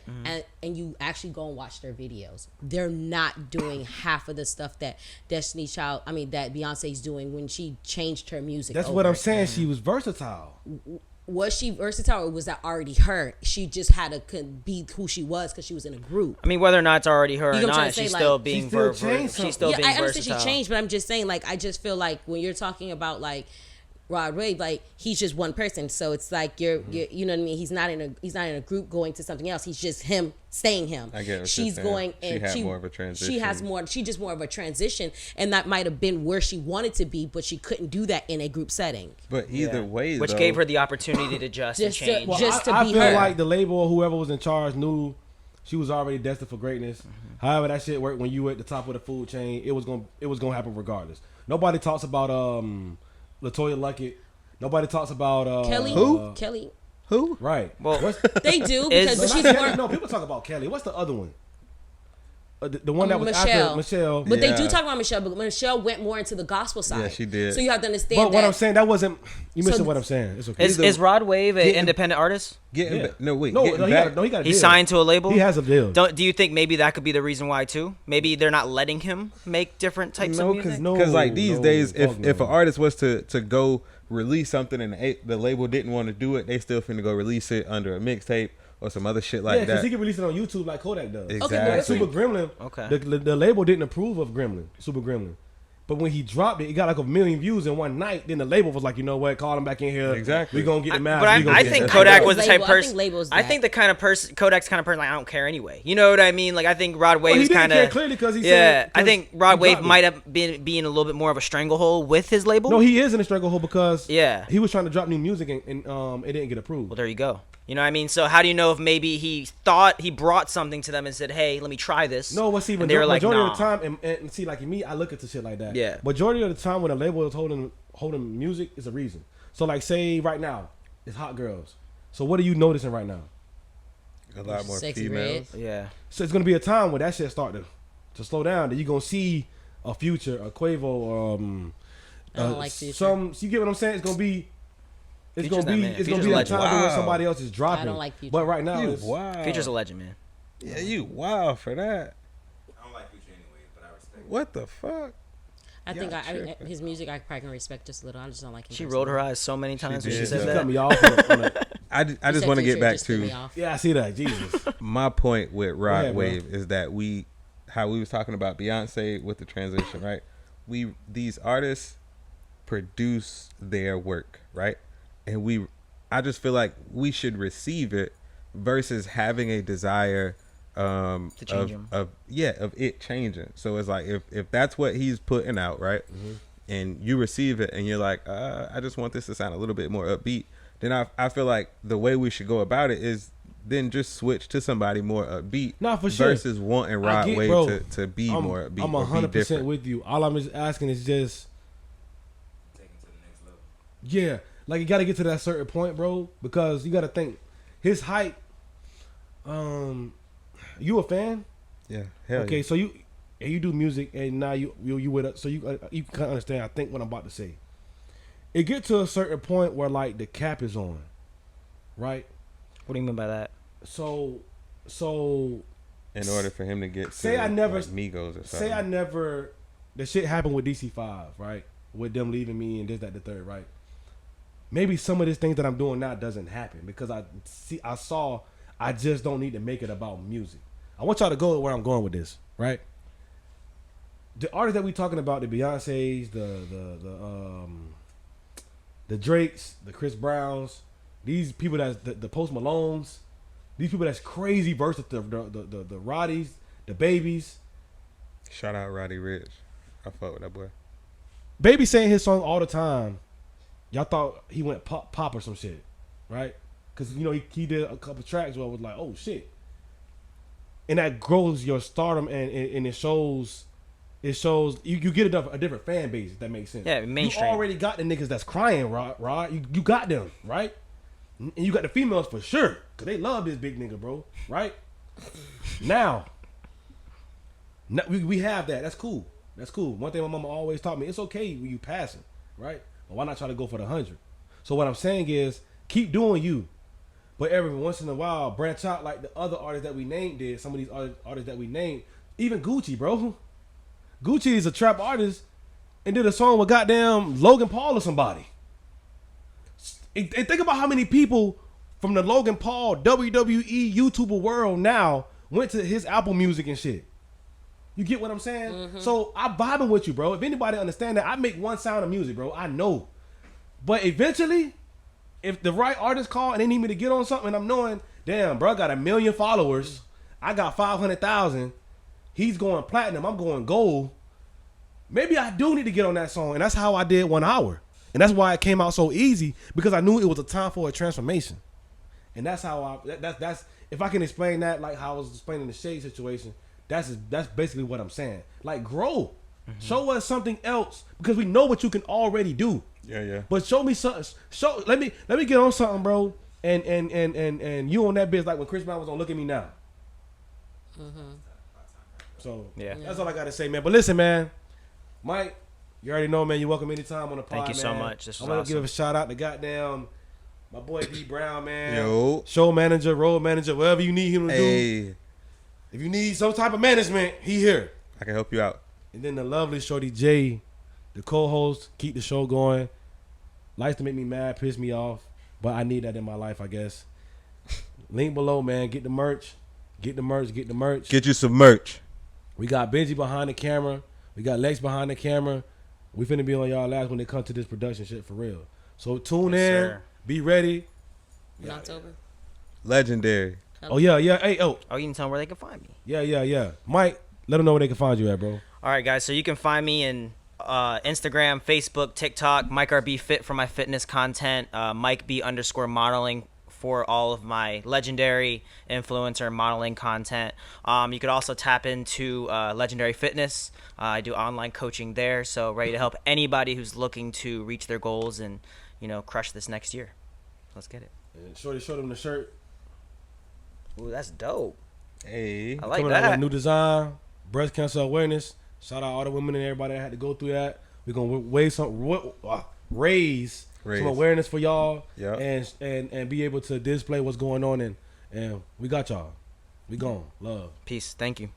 and you actually go and watch their videos, they're not doing half of the stuff that that Beyonce's doing when she changed her music. That's over. what I'm saying. She was versatile. Was she versatile, or was that already her? She just had to be who she was because she was in a group. I mean, whether or not it's already her You or know what I'm not, trying to she's say? still Like, being she still changed she's still Yeah, being I understand versatile. she changed, but I'm just saying, like, I just feel like when you're talking about like Rod Wave, like he's just one person, so it's like you're you know what I mean. He's not in a group going to something else. He's just him staying him. I get what She's you're saying. going She and had more of a transition. She has more. She just more of a transition, and that might have been where she wanted to be, but she couldn't do that in a group setting. But either way, Which though, gave her the opportunity to adjust and Just to- change. well, Just to I be feel her. like the label or whoever was in charge knew she was already destined for greatness. However, that shit worked when you were at the top of the food chain. It was gonna happen regardless. Nobody talks about LaToya Luckett. Nobody talks about Kelly, who? Kelly, who? Right. Well, they do Is- because but Not she's Kelly. more. No, people talk about Kelly. What's the other one? The one that was Michelle. after Michelle. But they do Yeah. talk about Michelle, but Michelle went more into the gospel side. Yeah, she did. So you have to understand But that. what I'm saying, that wasn't. You missing So- what I'm saying. It's okay. is Rod Wave an Getting- independent artist? Getting Yeah. no wait. No, getting no, he back, got a He deal. signed to a label. He has a deal. Do you think maybe that could be the reason why too? Maybe they're not letting him make different types of music. Because like these days, if fuck if no. an artist was to go release something and the label didn't want to do it, they still finna go release it under a mixtape or some other shit like yeah, because that. he can release it on YouTube like Kodak does. Exactly. Okay, but Super Gremlin. Okay. The label didn't approve of Super Gremlin. But when he dropped it, it got like 1 million views in one night. Then the label was like, you know what? Call him back in here. Exactly. We gonna get the master. But We gonna I get think that. Kodak I was the think type of label- I think person. labels I that. think the kind of person Kodak's kind of person like I don't care anyway. You know what I mean? Like I think Rod Wave Well, he is didn't kind care of clearly because he yeah. said. I think 'cause Rod he Wave dropped it. might have been being a little bit more of a stranglehold with his label. No, he is in a stranglehold because Yeah. he was trying to drop new music and it didn't get approved. Well, there you go. You know what I mean? So how do you know if maybe he thought he brought something to them and said, "Hey, let me try this"? No, well, see, and they were like, majority nah. of the time, and see, like me, I look into shit like that. Yeah. Majority of the time, when a label is holding music, is a reason. So, like, say right now, it's Hot Girls. So, what are you noticing right now? A lot more Sexy females. Yeah. So it's gonna be a time where that shit start to slow down. That you gonna see a Future, a Quavo, I don't like Future. some. You get what I'm saying? It's gonna be. It's Future's gonna be. that man. It's gonna Future's be a a legend. time where Wow. somebody else is dropping. I don't like Future. But right now, You it's, wow. Future's a legend, man. Yeah, you wow for that. I don't like Future anyway, but I respect. What the fuck? I think Y'all I tripping. his music I probably can respect just a little. I just don't like him. She personally. rolled her eyes so many times when did, she said though. cut that. me off. I You just said want to get Future, back just threw me to off. Yeah, I see that. Jesus. my point with Rod ahead, bro. Wave is that how we was talking about Beyonce with the transition, right? These artists produce their work, right? And I just feel like we should receive it versus having a desire To change 'em. of it changing. So it's like if that's what he's putting out, right? Mm-hmm. And you receive it and you're like, I just want this to sound a little bit more upbeat, then I feel like the way we should go about it is then just switch to somebody more upbeat. Nah, for sure. Versus wanting I Rod get, Wave bro. to be I'm, more upbeat I'm or be 100% different. with you. All I'm just asking is just, Take it to the next level. yeah, like you got to get to that certain point, bro, because you got to think his hype. You a fan? Yeah, hell Okay, yeah. so you do music and now you with us, so you can understand. I think what I'm about to say. It get to a certain point where like the cap is on, right? What do you mean by that? So In order for him to get say to I never- like Migos or something. say I never the shit happened with DC5, right? With them leaving me and this, that, the third, right? Maybe some of these things that I'm doing now doesn't happen because I just don't need to make it about music. I want y'all to go where I'm going with this, right? The artists that we talking about, the Beyoncés, the Drakes, the Chris Browns, these people that's the Post Malones, these people that's crazy versatile, the Roddies, the Babies. Shout out Roddy Ricch. I fuck with that boy. Baby saying his song all the time. Y'all thought he went pop or some shit, right? Because you know he did a couple tracks where it was like, oh shit, and that grows your stardom and it shows you get a different fan base, if that makes sense. Yeah, mainstream. You already got the niggas that's crying, Rod. You got them, right? And you got the females for sure, cause they love this big nigga, bro, right? Now we have that. That's cool. That's cool. One thing my mama always taught me: it's okay when you passing, right? But why not try to go for the 100? So what I'm saying is, keep doing you, but every once in a while, branch out like the other artists that we named did. Some of these artists that we named, even Gucci, bro. Gucci is a trap artist and did a song with goddamn Logan Paul or somebody. And think about how many people from the Logan Paul WWE YouTuber world now went to his Apple Music and shit. You get what I'm saying? Mm-hmm. So I'm vibing with you, bro. If anybody understand that, I make one sound of music, bro. I know. But eventually, if the right artist call and they need me to get on something, I'm knowing, damn, bro, I got 1 million followers. I got 500,000. He's going platinum. I'm going gold. Maybe I do need to get on that song. And that's how I did 1 hour. And that's why it came out so easy, because I knew it was a time for a transformation. And that's how that's if I can explain that like how I was explaining the Shade situation, that's basically what I'm saying. Like, grow. Mm-hmm. Show us something else, because we know what you can already do. Yeah. But show me something. Let me get on something, bro. And you on that bitch like when Chris Brown was on Look at Me Now. Mm-hmm. So Yeah. that's all I gotta say, man. But listen, man, Mike, you already know, man. You're welcome anytime on the pod. Thank you so man. much. This was I want to awesome. give a shout out to goddamn my boy D Brown, man. Yo. Show manager, road manager, whatever you need him to do. Hey, If you need some type of management, he here. I can help you out. And then the lovely Shorty J, the co-host, keep the show going. Likes to make me mad, piss me off, but I need that in my life, I guess. Link below, man. Get the merch. Get the merch. Get the merch. Get you some merch. We got Benji behind the camera. We got Lex behind the camera. We finna be on y'all last when it comes to this production shit for real. So tune Yes, in. sir. Be ready. In October. Legendary. Oh yeah. Hey, Oh, you can tell them where they can find me. yeah. Mike, let them know where they can find you at, bro. All right, guys. So you can find me in Instagram, Facebook, TikTok, Mike RB Fit for my fitness content, Mike B_modeling for all of my legendary influencer modeling content. You could also tap into Legendary Fitness. I do online coaching there, so ready to help anybody who's looking to reach their goals and, crush this next year. Let's get it. And Shorty showed him the shirt. Ooh, that's dope. Hey. I like Coming out with a that. new design, breast cancer awareness. Shout out all the women and everybody that had to go through that. We're gonna raise some awareness for y'all, Yep. and be able to display what's going on, and we got y'all. We gone. Love. Peace. Thank you.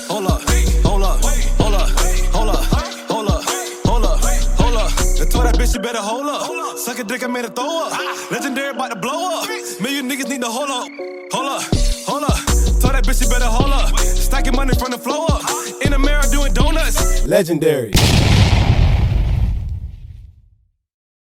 Hold up, hold up, hold up, hold up, hold up, hold up, hold up. I told that bitch you better hold up. Suck a dick, I made her throw up. Legendary about to blow up. Million niggas need to hold up, hold up, hold up. Told that bitch you better hold up. Stacking money from the flow up. In the mirror doing donuts. Legendary.